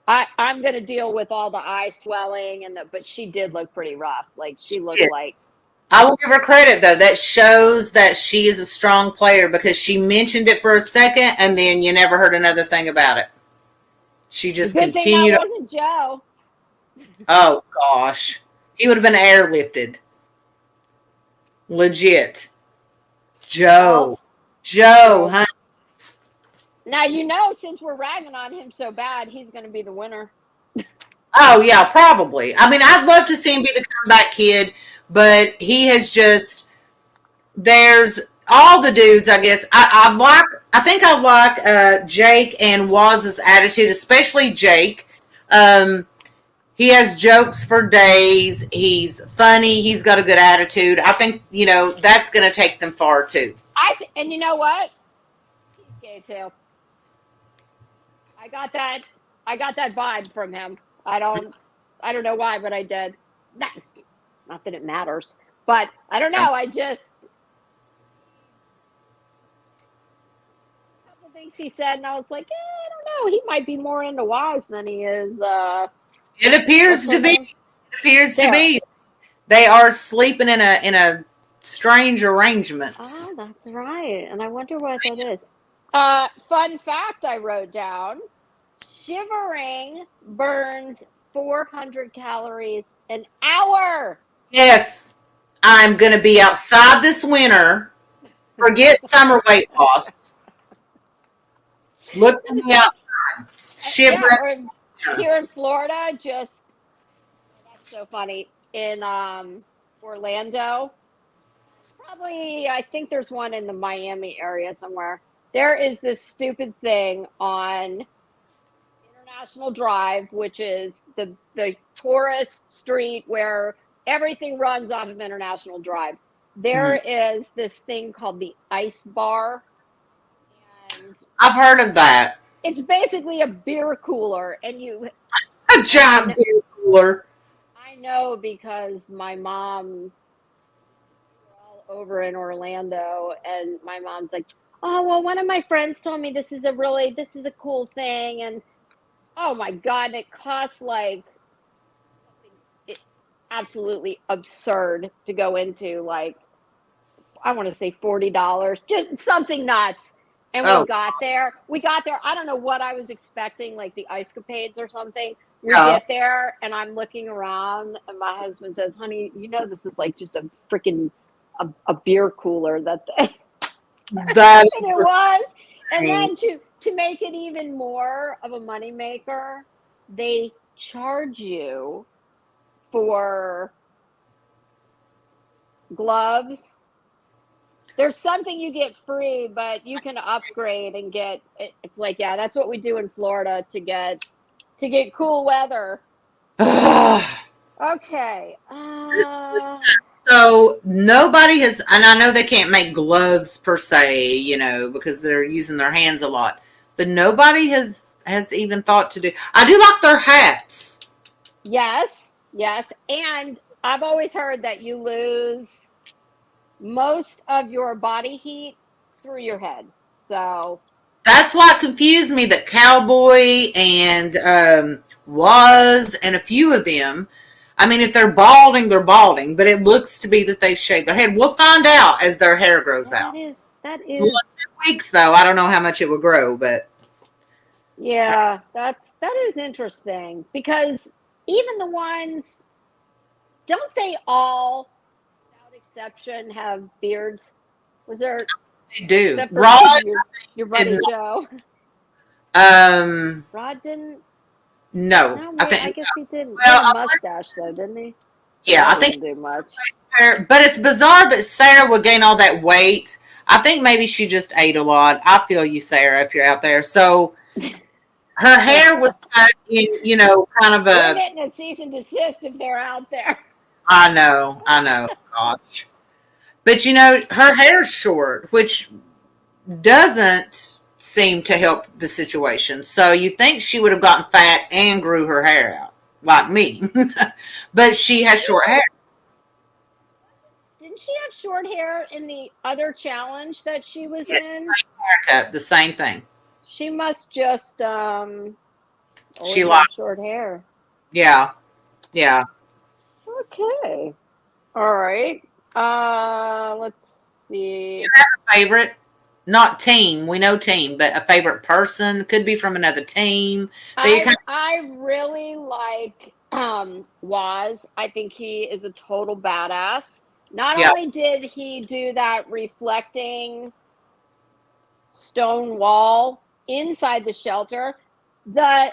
I'm gonna deal with all the eye swelling but she did look pretty rough. Like she looked like I will give her credit though. That shows that she is a strong player because she mentioned it for a second and then you never heard another thing about it. She the just good thing that continued. wasn't Joe. Oh gosh, he would have been airlifted. Legit, Well, Joe. Joe, Joe. huh? Now since we're ragging on him so bad, he's gonna be the winner. Oh yeah, probably. I mean, I'd love to see him be the comeback kid, but he has just. There's all the dudes. I guess I like. I think I like Jake and Waz's attitude, especially Jake. Um, he has jokes for days. He's funny. He's got a good attitude. I think that's going to take them far too. And you know what? He's gay too. I got that. I got that vibe from him. I don't know why, but I did. Not that it matters, but I don't know. I just a couple things he said, and I was like, I don't know. He might be more into Wise than he is. It appears What's her to be. name? It appears to Sarah. be. They are sleeping in a strange arrangements. Oh, that's right. And I wonder what that is. Fun fact I wrote down: shivering burns 400 calories an hour. Yes, I'm going to be outside this winter. Forget summer weight loss. Look for me out Yeah, shivering. or here in Florida, just that's so funny. In Orlando, Probably, I think there's one in the Miami area somewhere. There is this stupid thing on International Drive, which is the tourist street where everything runs off of International Drive. There Mhm. is this thing called the Ice Bar, and I've heard of that. it's basically a beer cooler. And A and giant beer cooler. I know because my mom, we're all over in Orlando, and my mom's like, "Oh, well, one of my friends told me this is a cool thing," and oh my god, it costs like something absolutely absurd to go into. Like, I want to say $40, just something nuts. And Oh, we got there. I don't know what I was expecting, like the ice capades or something. We yeah. get there, and I'm looking around, and my husband says, "Honey, you know this is like just a freaking a beer cooler that and That is it was." And insane. then to make it even more of a moneymaker, they charge you for gloves. There's something you get free, but you can upgrade and get. It's like, yeah, that's what we do in Florida to get cool weather. Okay. So nobody has, and I know they can't make gloves per se, because they're using their hands a lot. But nobody has even thought to do. I do like their hats. Yes, yes, and I've always heard that you lose most of your body heat through your head. So That's why it confused me that Cowboy and Was and a few of them. I mean, if they're balding, they're balding, but it looks to be that they've shaved their head. We'll find out as their hair grows yeah, out. that Well, is 2 weeks though, I don't know how much it will grow, but yeah, that is interesting because even the ones, don't they all, without exception, have beards? Was there, they do. except for Rod maybe your did buddy Joe? not. Rod didn't. No, No, I maybe I think. guess he didn't. He Well, had a mustache though, didn't he? So yeah, that I think. wouldn't do much. But it's bizarre that Sarah would gain all that weight. I think maybe she just ate a lot. I feel you, Sarah, if you're out there. So her hair was cut in, kind of We're a. getting a cease and desist if they're out there. I know, gosh. But her hair's short, which doesn't seem to help the situation. So you think she would have gotten fat and grew her hair out, like me. But she has short hair. Didn't she have short hair in the other challenge that she was Yeah, in? haircut, the same thing. She must just She always like, have short hair. yeah, yeah. Okay. All right. Let's see. Favorite, not team. We know team, but a favorite person could be from another team. That you kind I really like Waz. I think he is a total badass. Not yeah. only did he do that reflecting stone wall inside the shelter, the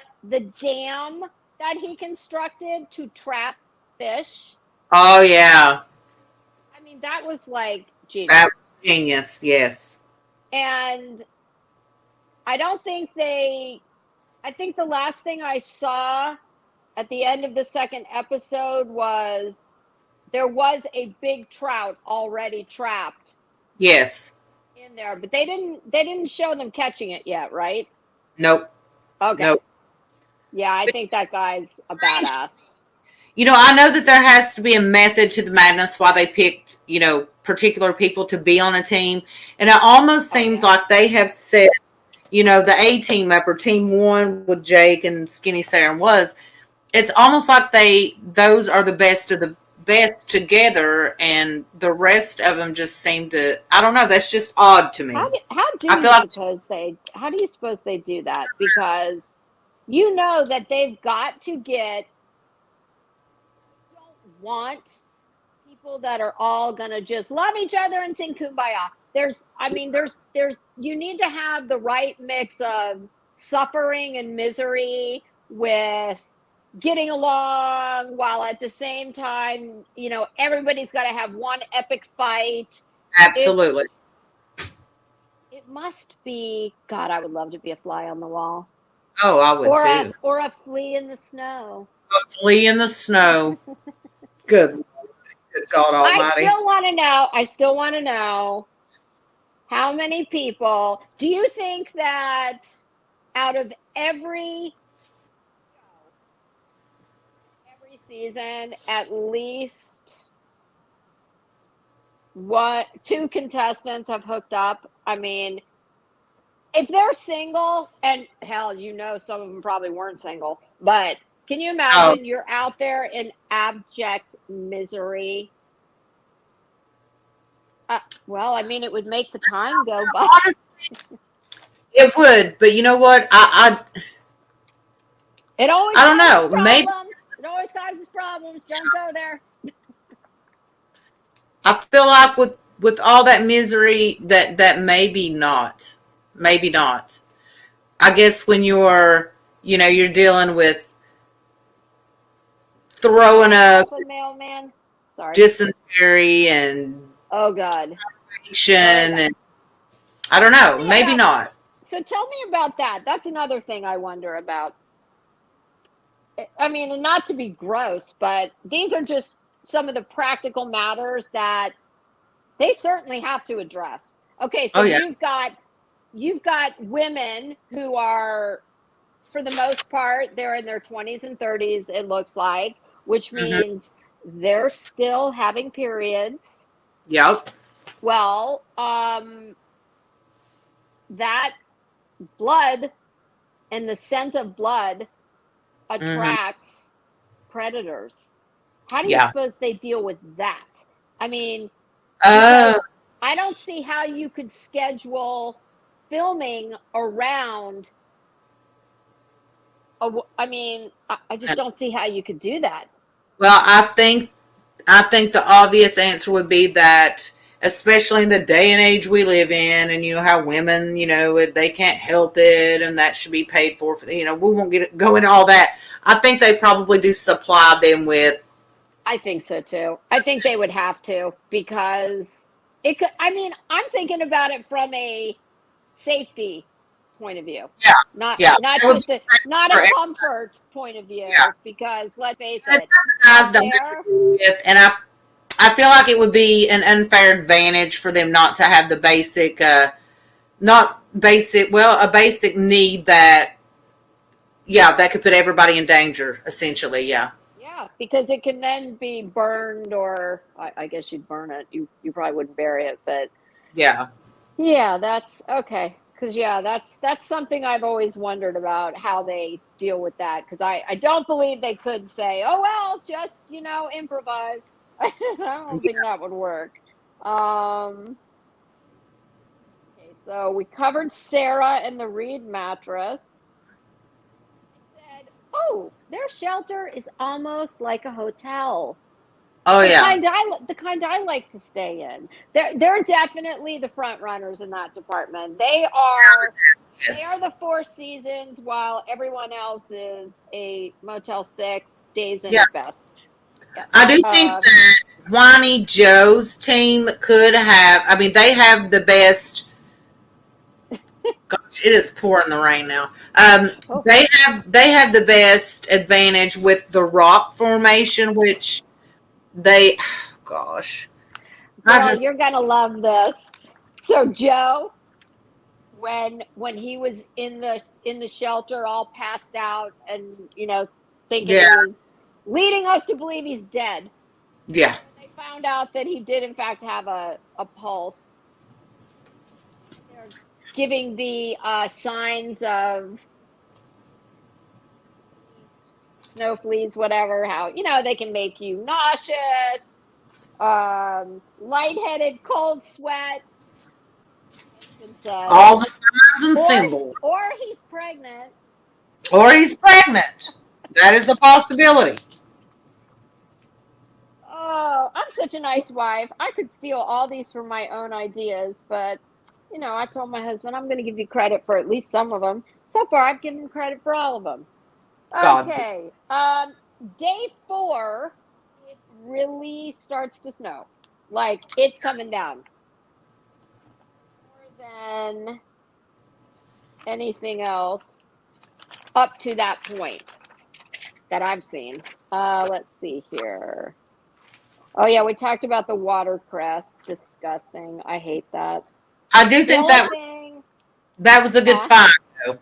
dam that he constructed to trap fish. Oh yeah, I mean, that was like that genius. was genius. Yes. And I don't think I think the last thing I saw at the end of the second episode was there was a big trout already trapped Yes. in there, but they didn't show them catching it yet, right? Nope. Okay. Nope. Yeah, I think that guy's a badass. I know that there has to be a method to the madness why they picked, particular people to be on a team. And it almost seems like they have set, the A team up or team one with Jake and Skinny Sarah was. It's almost like those are the best of the best together and the rest of them just seem to, I don't know, that's just odd to me. I feel like How do you suppose they do that? Because you know that they've got to get, don't want people that are all gonna just love each other and sing kumbaya. You need to have the right mix of suffering and misery with getting along, while at the same time, everybody's got to have one epic fight. Absolutely. It must be, God, I would love to be a fly on the wall. Oh, I would too. Or a flea in the snow. A flea in the snow. Good, good God Almighty. I still want to know how many people do you think that out of every season, at least what two contestants have hooked up? I mean, if they're single, and hell, some of them probably weren't single, but can you Oh, imagine you're out there in abject misery? Well, I mean, it would make the time go by. honestly, it would, but you know what? It always I don't causes know. Maybe problems. It always causes problems. Don't go there. I feel like with all that misery that maybe not. I guess when you're dealing with throwing up Alpha male man. Sorry. dysentery and Oh God. action Oh yeah. and I don't Tell know, me maybe about. not. So tell me about that. That's another thing I wonder about. I mean, and not to be gross, but these are just some of the practical matters that they certainly have to address. Okay, so Oh yeah. you've got women who are, for the most part, they're in their 20s and 30s, it looks like, which Hmm. means they're still having periods. Yep. Well, that blood and the scent of blood Hmm. attracts predators. How do you Yeah. suppose they deal with that? I mean, Uh because I don't see how you could schedule filming around I mean, I just don't see how you could do that. well, I think the obvious answer would be that, especially in the day and age we live in, and how women, they can't help it, and that should be paid for. We won't go into all that. I think they probably do supply them with. I think so too. I think they would have to because it could. I mean, I'm thinking about it from a safety point of view, Yeah, not yeah, not that would be just a not for a every- comfort point of yeah. view. Because let's face And it's it, something guys out don't have to there, deal with, and I feel like it would be an unfair advantage for them not to have the basic, not basic, well, a basic need that, yeah, that could put everybody in danger, essentially. Yeah. yeah, because it can then be burned, or I guess you'd burn it. You probably wouldn't bury it, but Yeah. yeah, that's okay. Because yeah, that's something I've always wondered about how they deal with that. Because I don't believe they could say, oh well, just improvise. I don't think that would work. Um, okay, so we covered Sarah and the Reed mattress. I said, oh, their shelter is almost like a hotel. Oh yeah. The kind I like to stay in. They're definitely the front runners in that department. They are Yes. the Four Seasons, while everyone else is a Motel 6, Days Inn Yeah. at best. Yeah. I do think Um, that Whiny Joe's team could have. I mean, they have the best. Gosh, it is pouring the rain now. oh, They have the best advantage with the rock formation, which they. Gosh, I girl, just you're gonna love this. So Joe, when he was in the shelter, all passed out, and thinking yeah, he was leading us to believe he's dead. yeah. When they found out that he did in fact have a pulse, they're giving the signs of snow fleas, whatever, how they can make you nauseous, lightheaded, cold sweats. Husband says, All the signs and or symbols, he's pregnant. or he's pregnant. That is a possibility. Oh, I'm such a nice wife. I could steal all these from my own ideas, but I told my husband I'm going to give you credit for at least some of them. So far, I've given him credit for all of them. God, Okay. Day 4, it really starts to snow. Like it's coming down. than anything else up to that point that I've seen. Let's see here. Oh yeah, we talked about the watercress. Disgusting. I hate that. I do The think only thing, that was a good huh? find though,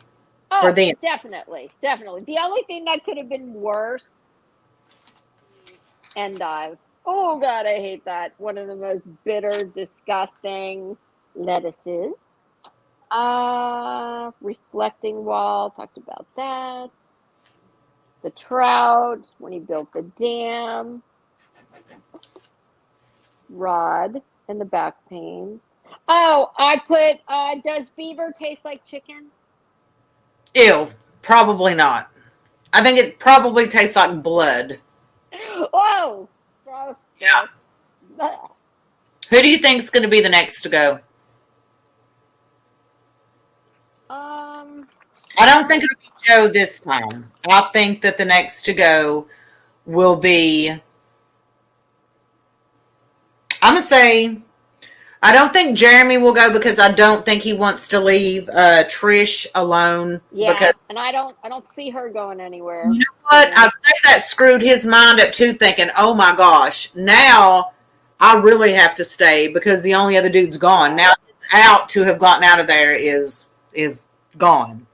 for Oh, them. definitely, definitely. The only thing that could have been worse, endive. Oh God, I hate that. One of the most bitter, disgusting lettuces. Reflecting wall. Talked about that. The trout when he built the dam. Rod and the back pain. Oh, I put. Does beaver taste like chicken? Ew, probably not. I think it probably tastes like blood. Whoa, gross, gross. Ugh. Who do you think is going to be the next to go? Um, I don't think it'll be Joe this time. I think that the next to go will be. I'm gonna say I don't think Jeremy will go because I don't think he wants to leave Trish alone. yeah, Because and I don't see her going anywhere you know what? soon. I'd say that screwed his mind up too, thinking, "Oh my gosh, now I really have to stay because the only other dude's gone. Yeah. Now it's out to have gotten out of there is gone."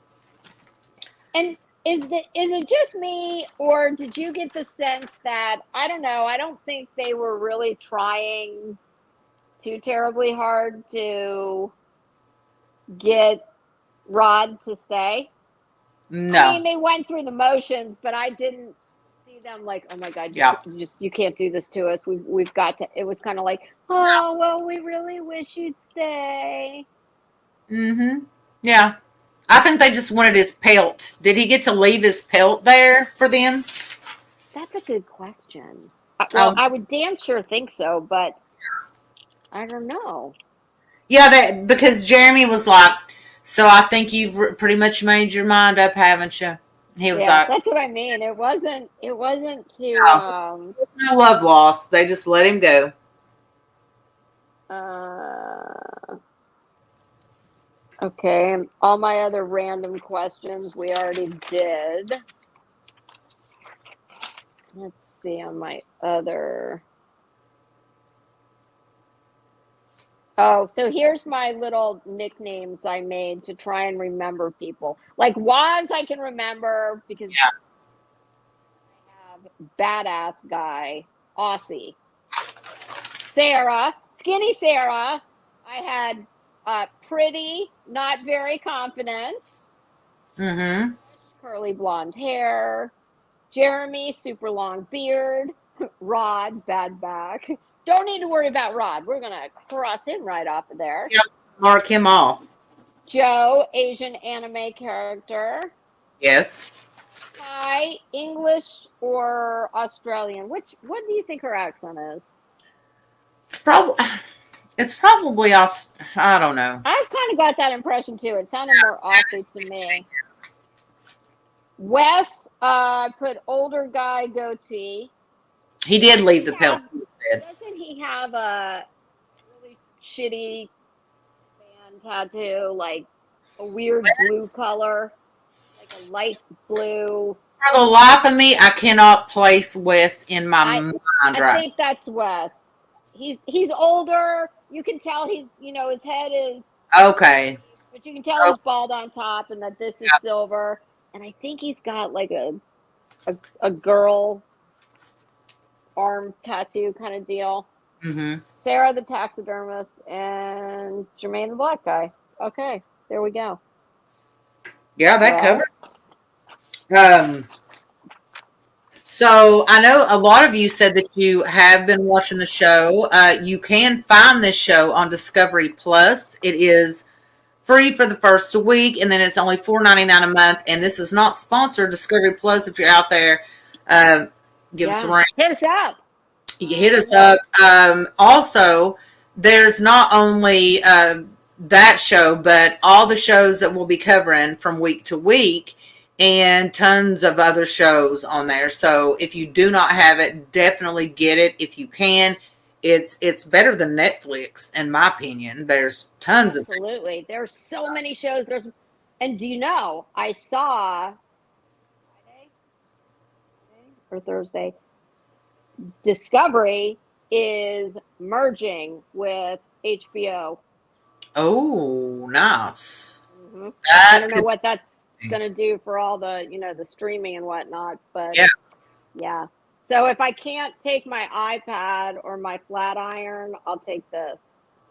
And is it just me, or did you get the sense that I don't know? I don't think they were really trying too terribly hard to get Rod to stay. I No, mean, they went through the motions, but I didn't see them like, oh my God, yeah, you can't do this to us. We've got to. It was kind of like, oh well, we really wish you'd stay. yeah. I think they just wanted his pelt. Did he get to leave his pelt there for them? That's a good question. Well, Oh, I would damn sure think so, but I don't know. yeah, that because Jeremy was like, "So I think you've pretty much made your mind up, haven't you?" He was Yeah, like, that's what I mean. It wasn't. It wasn't to. "No, there's no love lost. They just let him go." Uh. Okay. All my other random questions we already did. Let's see on my other. Oh, so here's my little nicknames I made to try and remember people. Like Waz, I can remember because Yeah, I have badass guy, Aussie. Sarah, skinny Sarah. I had pretty, not very confident, mm-hmm. curly blonde hair. Jeremy, super long beard. Rod, bad back. Don't need to worry about Rod. We're gonna cross him right off of there. Yep. Mark him off. Joe, Asian anime character. Yes, Hi, English or Australian? What do you think her accent is? it's probably us. I don't know. I kind of got that impression too. It sounded more Aussie to me. Wes, put older guy goatee. He did leave the pelt. Doesn't he have a really shitty band tattoo, like a weird blue color, like a light blue? For the life of me, I cannot place Wes in my I mind I right. think that's Wes. He's older. You can tell he's his head is, Okay. but you can tell he's bald on top, and that this is silver. And I think he's got like a girl arm tattoo kind of deal. Mm-hmm. Sarah the taxidermist and Jermaine the black guy. Okay, there we go. Yeah, that Well, covered. So I know a lot of you said that you have been watching the show. You can find this show on Discovery Plus. It is free for the first week, and then it's only $4.99 a month. And this is not sponsored. Discovery Plus, if you're out there, give us a ring. hit us up. You hit us up. Also, there's not only that show, but all the shows that we'll be covering from week to week, and tons of other shows on there. So if you do not have it, definitely get it if you can. it's better than Netflix, in my opinion. There's tons of things. Absolutely. There's so many shows. And do you know, I saw Friday or Thursday, Discovery is merging with HBO. Oh, nice. I That don't know could what that's going to do for all the, the streaming and whatnot, but yeah, yeah. So if I can't take my iPad or my flat iron, I'll take this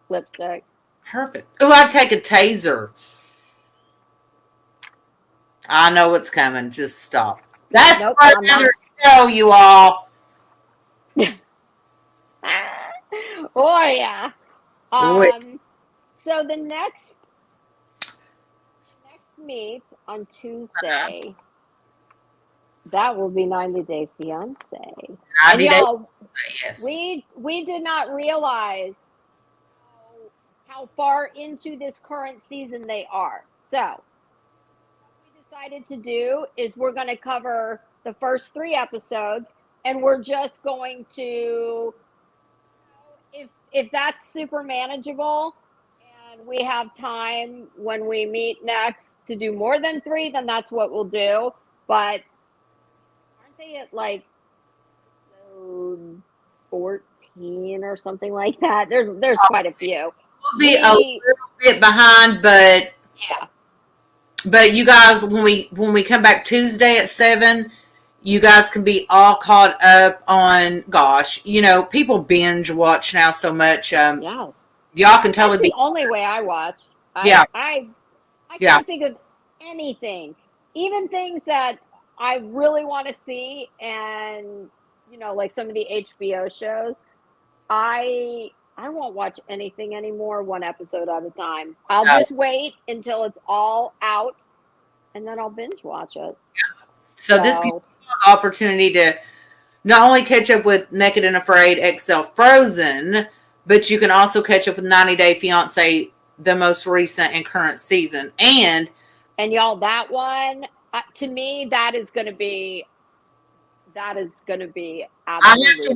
lipstick. perfect. Oh, I'd take a taser. I know what's coming. Just stop. That's Nope, for I'm not. another show, you all. Oh yeah. Wait. So the next meet on Tuesday, that will be 90 Day Fiance. And 90 days. y'all, Yes. we did not realize how far into this current season they are. So what we decided to do is we're going to cover the first 3 episodes, and we're just going to, if that's super manageable and we have time when we meet next to do more than 3, then that's what we'll do. But aren't they at like episode 14 or something like that? There's quite a few. We'll be a little bit behind, but Yeah. But you guys, when we come back Tuesday at 7, you guys can be all caught up on. Gosh, people binge watch now so much. Yeah. Y'all can totally That's the be. only way I watch. Yeah, I yeah. can't think of anything, even things that I really want to see, and like some of the HBO shows. I won't watch anything anymore, one episode at a time. I'll No. just wait until it's all out, and then I'll binge watch it. So this gives you an opportunity to not only catch up with Naked and Afraid XL Frozen, but you can also catch up with 90 Day Fiance, the most recent and current season. And y'all, that one, to me, that is going to be I have to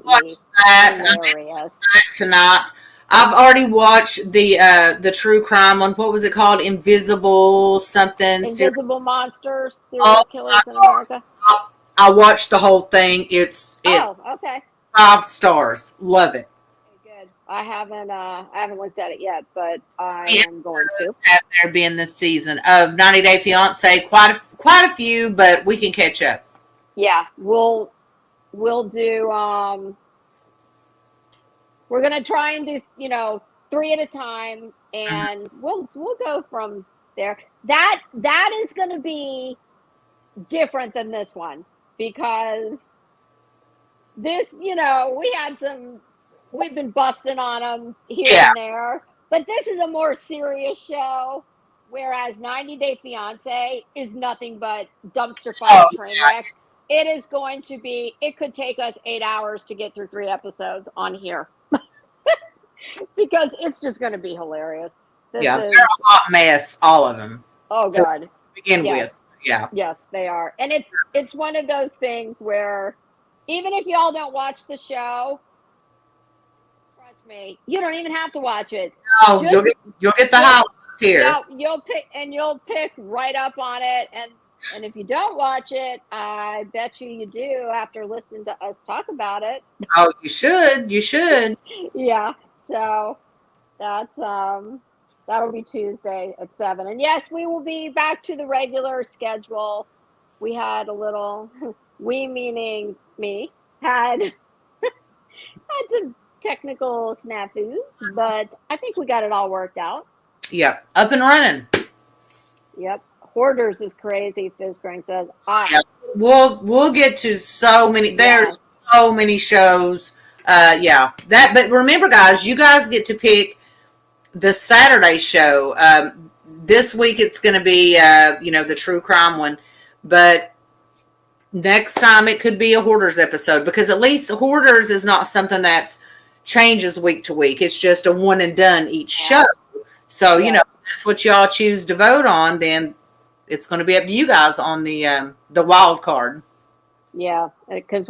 watch absolutely that. hilarious. Tonight. I've already watched the true crime one. What was it called? Invisible something. Invisible monsters, Oh serial killers in America. I watched the whole thing. It's Okay. 5 stars. Love it. Okay, good. I haven't looked at it yet, but I am going to. Have there been this season of 90 Day Fiance? Quite a few, but we can catch up. Yeah, we'll do. We're gonna try and do 3 at a time, and we'll go from there. That is gonna be different than this one, because this, we've been busting on them here and there, but this is a more serious show, whereas 90 Day Fiance is nothing but dumpster fire train wreck. It is going to be, it could take us 8 hours to get through 3 episodes on here. Because it's just going to be hilarious. They're a hot mess, all of them. Oh God. To begin with. Yeah. Yes, they are. And it's one of those things where even if y'all don't watch the show, trust me, you don't even have to watch it. Oh, you'll get the highlights here. Yeah, you'll pick right up on it, and if you don't watch it, I bet you do after listening to us talk about it. Oh, you should. Yeah. So that's that'll be Tuesday at 7. And yes, we will be back to the regular schedule. We had a little, we meaning me, had some technical snafus, but I think we got it all worked out. Yep. Up and running. Yep. Hoarders is crazy, Fizzcrank says. Yep. We'll get to so many. There's so many shows. But remember, guys, you guys get to pick the Saturday show. This week it's going to be the true crime one, but next time it could be a Hoarders episode, because at least Hoarders is not something that changes week to week. It's just a one and done each show. So if that's what y'all choose to vote on, then it's going to be up to you guys on the wild card. Yeah, because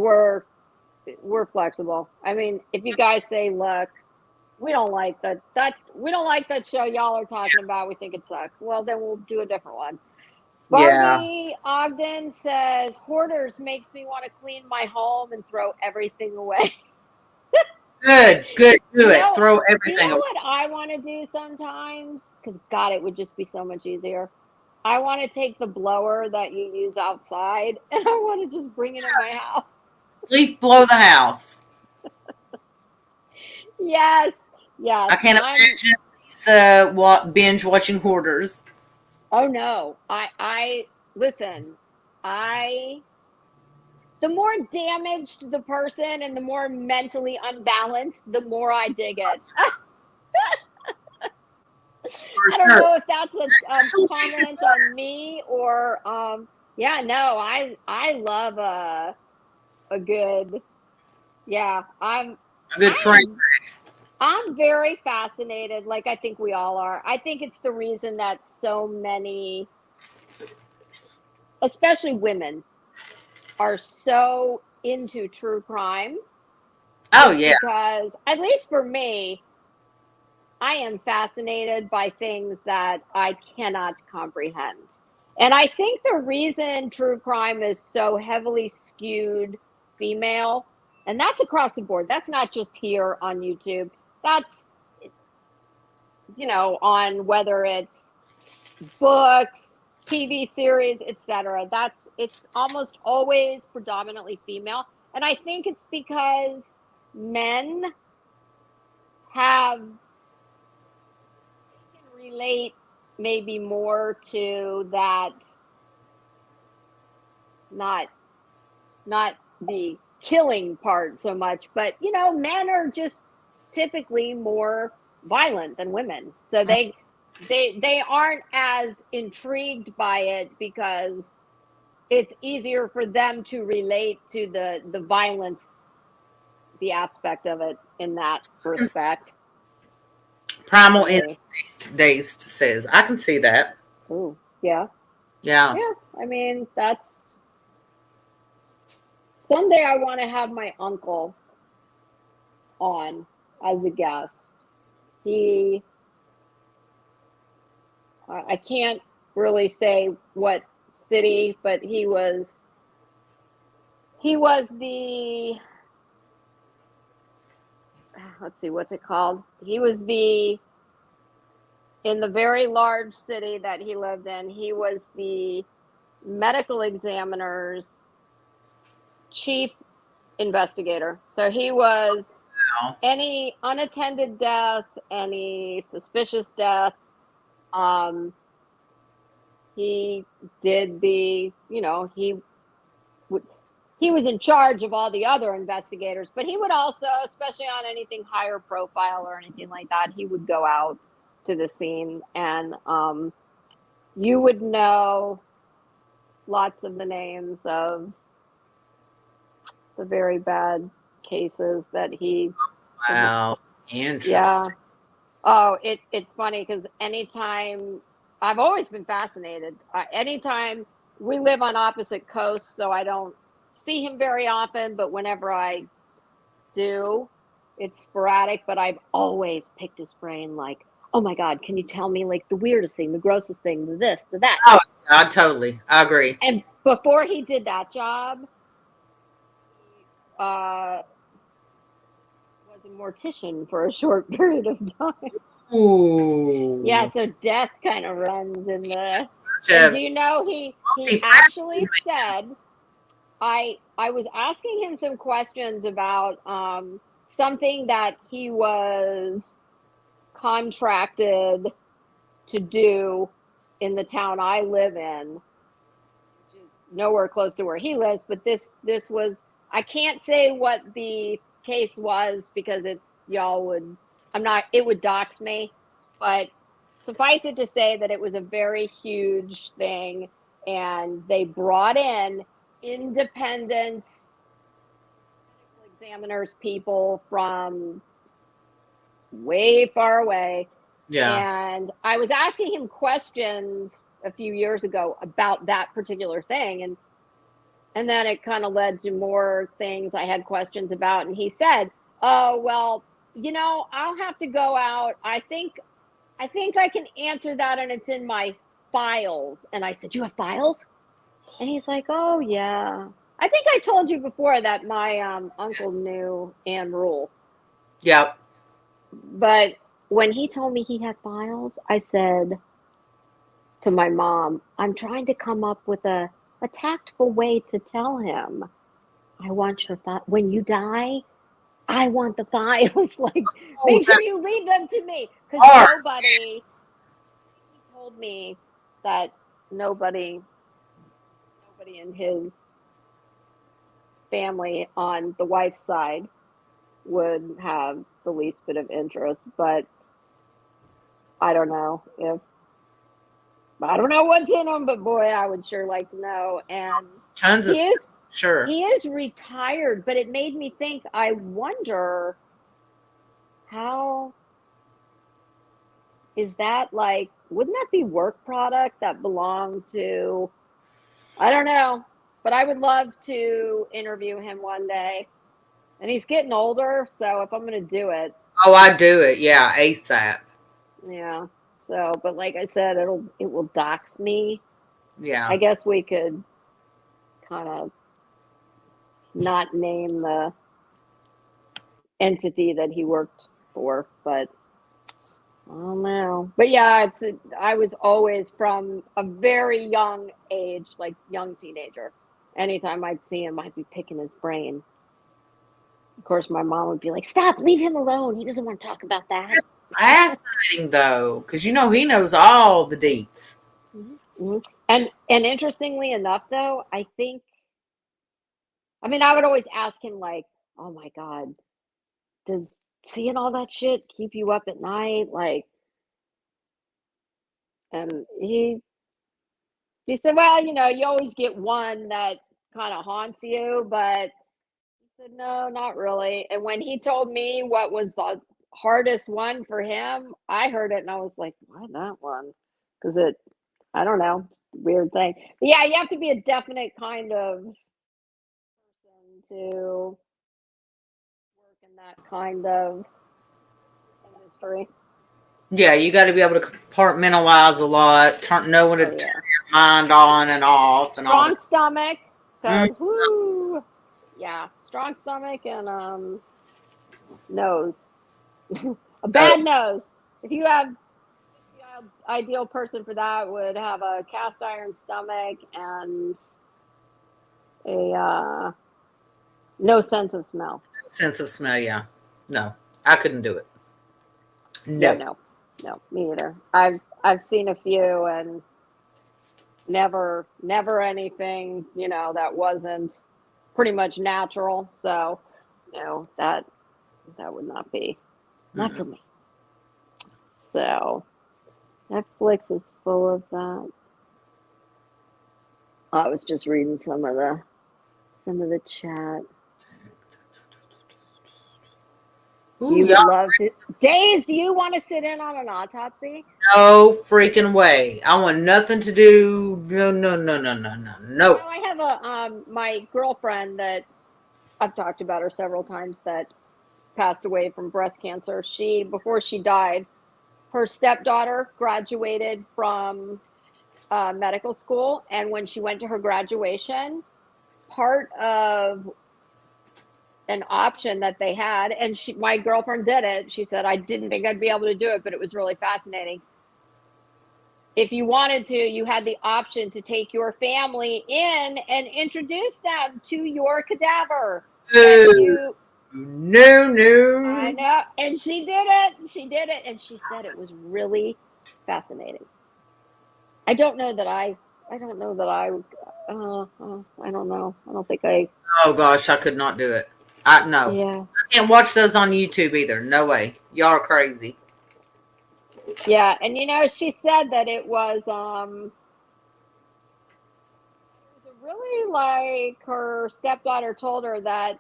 we're flexible. I mean, if you guys say, look, we don't like that show y'all are talking about, we think it sucks, well, then we'll do a different one. Yeah. Barbie Ogden says, hoarders makes me want to clean my home and throw everything away. Good. Do it. Throw You everything know away. what I want to do sometimes? Because, God, it would just be so much easier. I want to take the blower that you use outside and I want to just bring it in my house. Leaf blow the house. Yes. I can't imagine these binge watching hoarders. Oh no. I listen. The more damaged the person and the more mentally unbalanced, the more I dig it. For I don't sure. know if that's a That's what makes it comment on me or yeah, no, I love a good, yeah, a good train. I'm very fascinated, like I think we all are. I think it's the reason that so many, especially women, are so into true crime. Oh It's yeah. because, at least for me, I am fascinated by things that I cannot comprehend. And I think the reason true crime is so heavily skewed female, and that's across the board, that's not just here on YouTube, that's, on whether it's books, TV series, etc. It's almost always predominantly female. And I think it's because men have they can relate maybe more to that, not not the killing part so much, but men are just typically more violent than women. So they aren't as intrigued by it because it's easier for them to relate to the violence, the aspect of it in that respect. Primal Really. Instinct Dazed says. I can see that. Ooh, yeah. Yeah. Yeah. I mean, that's someday I want to have my uncle on as a guest. He, I can't really say what city, but he was the, let's see, what's it called? He was in the very large city that he lived in, he was the medical examiner's chief investigator. So he was Wow. any unattended death, any suspicious death. He did he was in charge of all the other investigators, but he would also, especially on anything higher profile or anything like that, he would go out to the scene and you would know lots of the names of the very bad cases that he. Wow. Yeah. Interesting. Oh, it's funny because anytime, I've always been fascinated. Anytime, we live on opposite coasts, so I don't see him very often, but whenever I do, it's sporadic. But I've always picked his brain, like, oh my God, can you tell me like the weirdest thing, the grossest thing, the this, the that? Oh, I agree. And before he did that job, he was a mortician for a short period of time. Yeah, Ooh. so death kind of runs in the. And do Multifaceted. you know he actually said, I was asking him some questions about something that he was contracted to do in the town I live in, which is nowhere close to where he lives, but this was, I can't say what the case was because it would dox me, but suffice it to say that it was a very huge thing, and they brought in independent medical examiners, people from way far away. Yeah. And I was asking him questions a few years ago about that particular thing, and And then it kind of led to more things I had questions about. And he said, "Oh, well, I'll have to go out. I think I can answer that, and it's in my files." And I said, "You have files?" And he's like, "Oh, yeah. I think I told you before that my uncle knew Anne Rule." Yep. But when he told me he had files, I said to my mom, "I'm trying to come up with a tactful way to tell him, I want your when you die, I want the files. Like, Oh, make sure you leave them to me." Because hard. he told me that nobody in his family on the wife's side would have the least bit of interest. But I don't know what's in them, but boy, I would sure like to know. And Tons of he stuff. is Sure. he is retired, but it made me think, I wonder, how is that, like, wouldn't that be work product that belonged to, I don't know, but I would love to interview him one day. And he's getting older, so if I'm going to do it, Oh, I do it. Yeah, ASAP. yeah. So, but like I said, it will dox me. Yeah. I guess we could kind of not name the entity that he worked for, but I don't know. But yeah, I was always, from a very young age, like young teenager, anytime I'd see him, I'd be picking his brain. Of course, my mom would be like, "Stop, leave him alone. He doesn't want to talk about that." Fascinating though, because he knows all the deets. Mm-hmm. And interestingly enough, though, I would always ask him, like, "Oh my God, does seeing all that shit keep you up at night?" Like, and he said, "Well, you always get one that kind of haunts you, but," he said, "no, not really." And when he told me what was the hardest one for him, I heard it and I was like, "Why that one?" Because I don't know, weird thing. But yeah, you have to be a definite kind of person to work in that kind of industry. Yeah, you got to be able to compartmentalize a lot, know when to Oh turn yeah, your mind on and off and all that. strong stomach, Mm. because woo, yeah, strong stomach and nose, a Oh, bad nose. If you have the ideal person for that would have a cast iron stomach and a no sense of smell. sense of smell. Yeah, no, I couldn't do it. Yeah, No. no, me either. I've seen a few and never anything, that wasn't pretty much natural. So, that would not Mm-mm. for me. So Netflix is full of that. I was just reading some of the chat. Ooh, You would y'all, love to. Days, do you want to sit in on an autopsy? no freaking way. I want nothing to do. No, no, no, no, no, no, no. I have my girlfriend that I've talked about her several times, that passed away from breast cancer. Before she died, her stepdaughter graduated from medical school, and when she went to her graduation, part of an option that they had, and my girlfriend did it. She said, "I didn't think I'd be able to do it, but it was really fascinating. If you wanted to, you had the option to take your family in and introduce them to your cadaver." And No, no, I no. know, and she did it. She did it, and she said it was really fascinating. I don't know that I don't know that I, I don't know. I don't think I, Oh gosh, I could not do it. I no. yeah. I can't watch those on YouTube either. No way. Y'all are crazy. Yeah, and she said that it was really, like, her stepdaughter told her that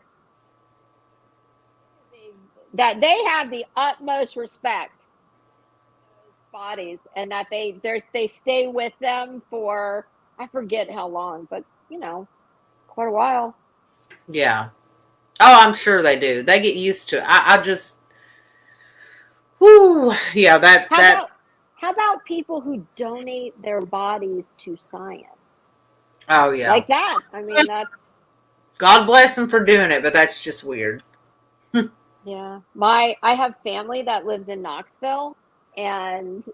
they have the utmost respect for those bodies, and that they stay with them for, I forget how long, but quite a while. Yeah. Oh, I'm sure they do. They get used to it. I just, whoo, yeah, How about people who donate their bodies to science? oh, yeah. Like that. I mean, that's God bless them for doing it, but that's just weird. yeah. I have family that lives in Knoxville, and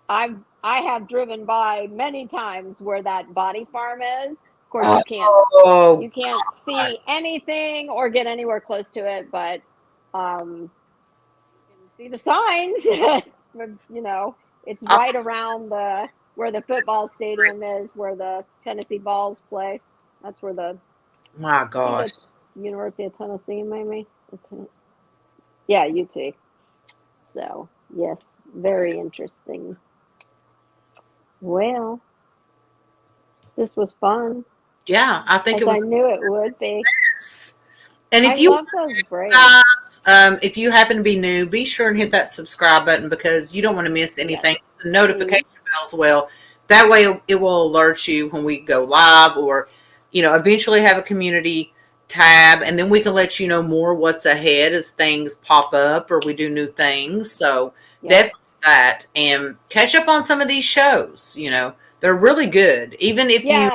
I have driven by many times where that body farm is. Of course, Oh, you can't gosh. see anything or get anywhere close to it, but you can see the signs. You know, it's Oh, right around the where the football stadium is, where the Tennessee Vols play. That's where my I think gosh. it's University of Tennessee, maybe. Yeah, UT. So yes, very interesting. Well, this was fun, Yeah, I think as it I was. knew it would be. And I if you love those breaks. guys, if you happen to be new, be sure and hit that subscribe button because you don't want to miss Yes. anything. The Mhm. notification bells will. That way, it will alert you when we go live, or eventually have a community tab, and then we can let you know more what's ahead as things pop up or we do new things. So Yes. definitely that, and catch up on some of these shows. They're really good, even if you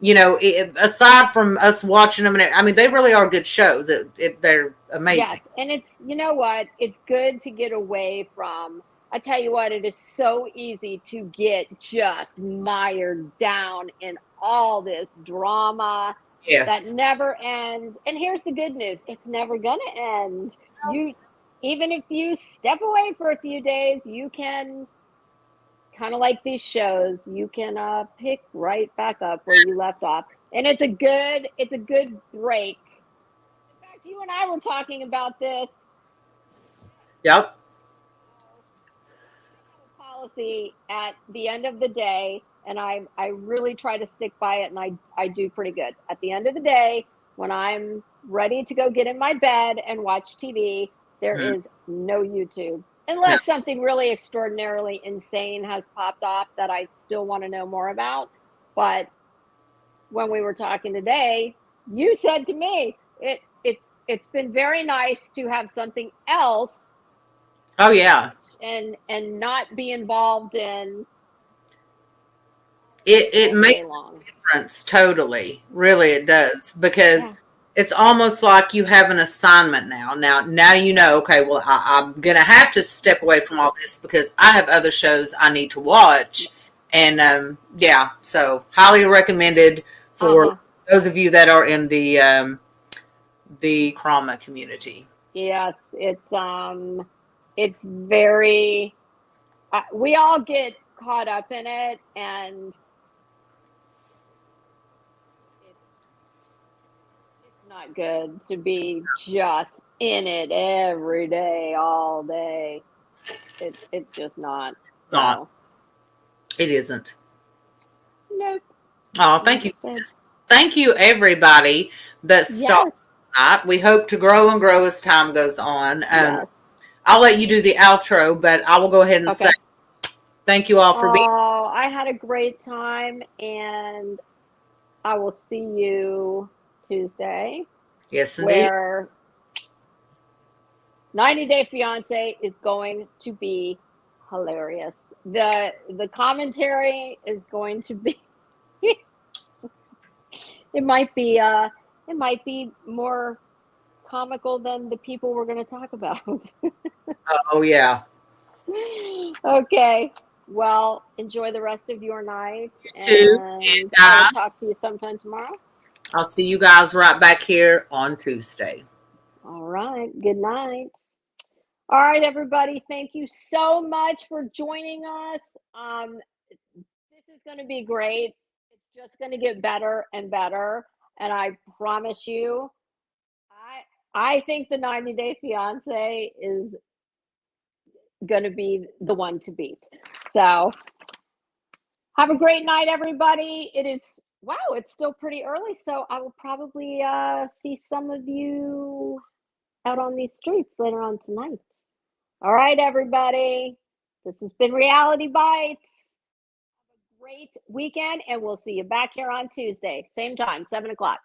Yes. aside from us watching them, I mean, they really are good shows. They're amazing. Yes. And it's, you know what? It's good to get away from, I tell you what, it is so easy to get just mired down in all this drama that Yes. never ends. And here's the good news, it's never going to end. You, even if you step away for a few days, you can kind of like these shows, you can pick right back up where you left off. And it's a good break. In fact, you and I were talking about this. Yep. I have a policy at the end of the day, and I really try to stick by it, and I do pretty good. At the end of the day, when I'm ready to go get in my bed and watch TV, there Mhm. is no YouTube. No. Unless something really extraordinarily insane has popped off that I still want to know more about. But when we were talking today, you said to me, it's been very nice to have something else Oh to yeah. watch and not be involved in politics It all makes day long. a difference totally. Really, it does because Yeah. it's almost like you have an assignment now. Now you know. Okay, well, I'm gonna have to step away from all this because I have other shows I need to watch, and yeah, so highly recommended for Uh-huh. those of you that are in the trauma community. Yes, it's very we all get caught up in it, and it's it's not good to be just in it every day all day. It's just not. It's not. So, It isn't. nope. Oh, Like thank I you. said. Thank you, everybody that stopped Yes. tonight. We hope to grow and grow as time goes on. Yes. I'll let you do the outro, but I will go ahead and say Okay. thank you all for being. Oh, I had a great time, and I will see you Tuesday, Yes, indeed. where 90 Day Fiance is going to be hilarious. The commentary is going to be it might be it might be more comical than the people we're going to talk about. Oh, yeah. Okay. Well, enjoy the rest of your night, You too. and And I will talk to you sometime tomorrow. I'll see you guys right back here on Tuesday. All right. Good night. All right, everybody. Thank you so much for joining us. This is going to be great. It's just going to get better and better, and I promise you, I think the 90 Day Fiance is going to be the one to beat. So have a great night, everybody. It is wow. It's still pretty early, so I will probably see some of you out on these streets later on tonight. All right, everybody. This has been Reality Bites. great weekend, and we'll see you back here on Tuesday, same time, 7 o'clock.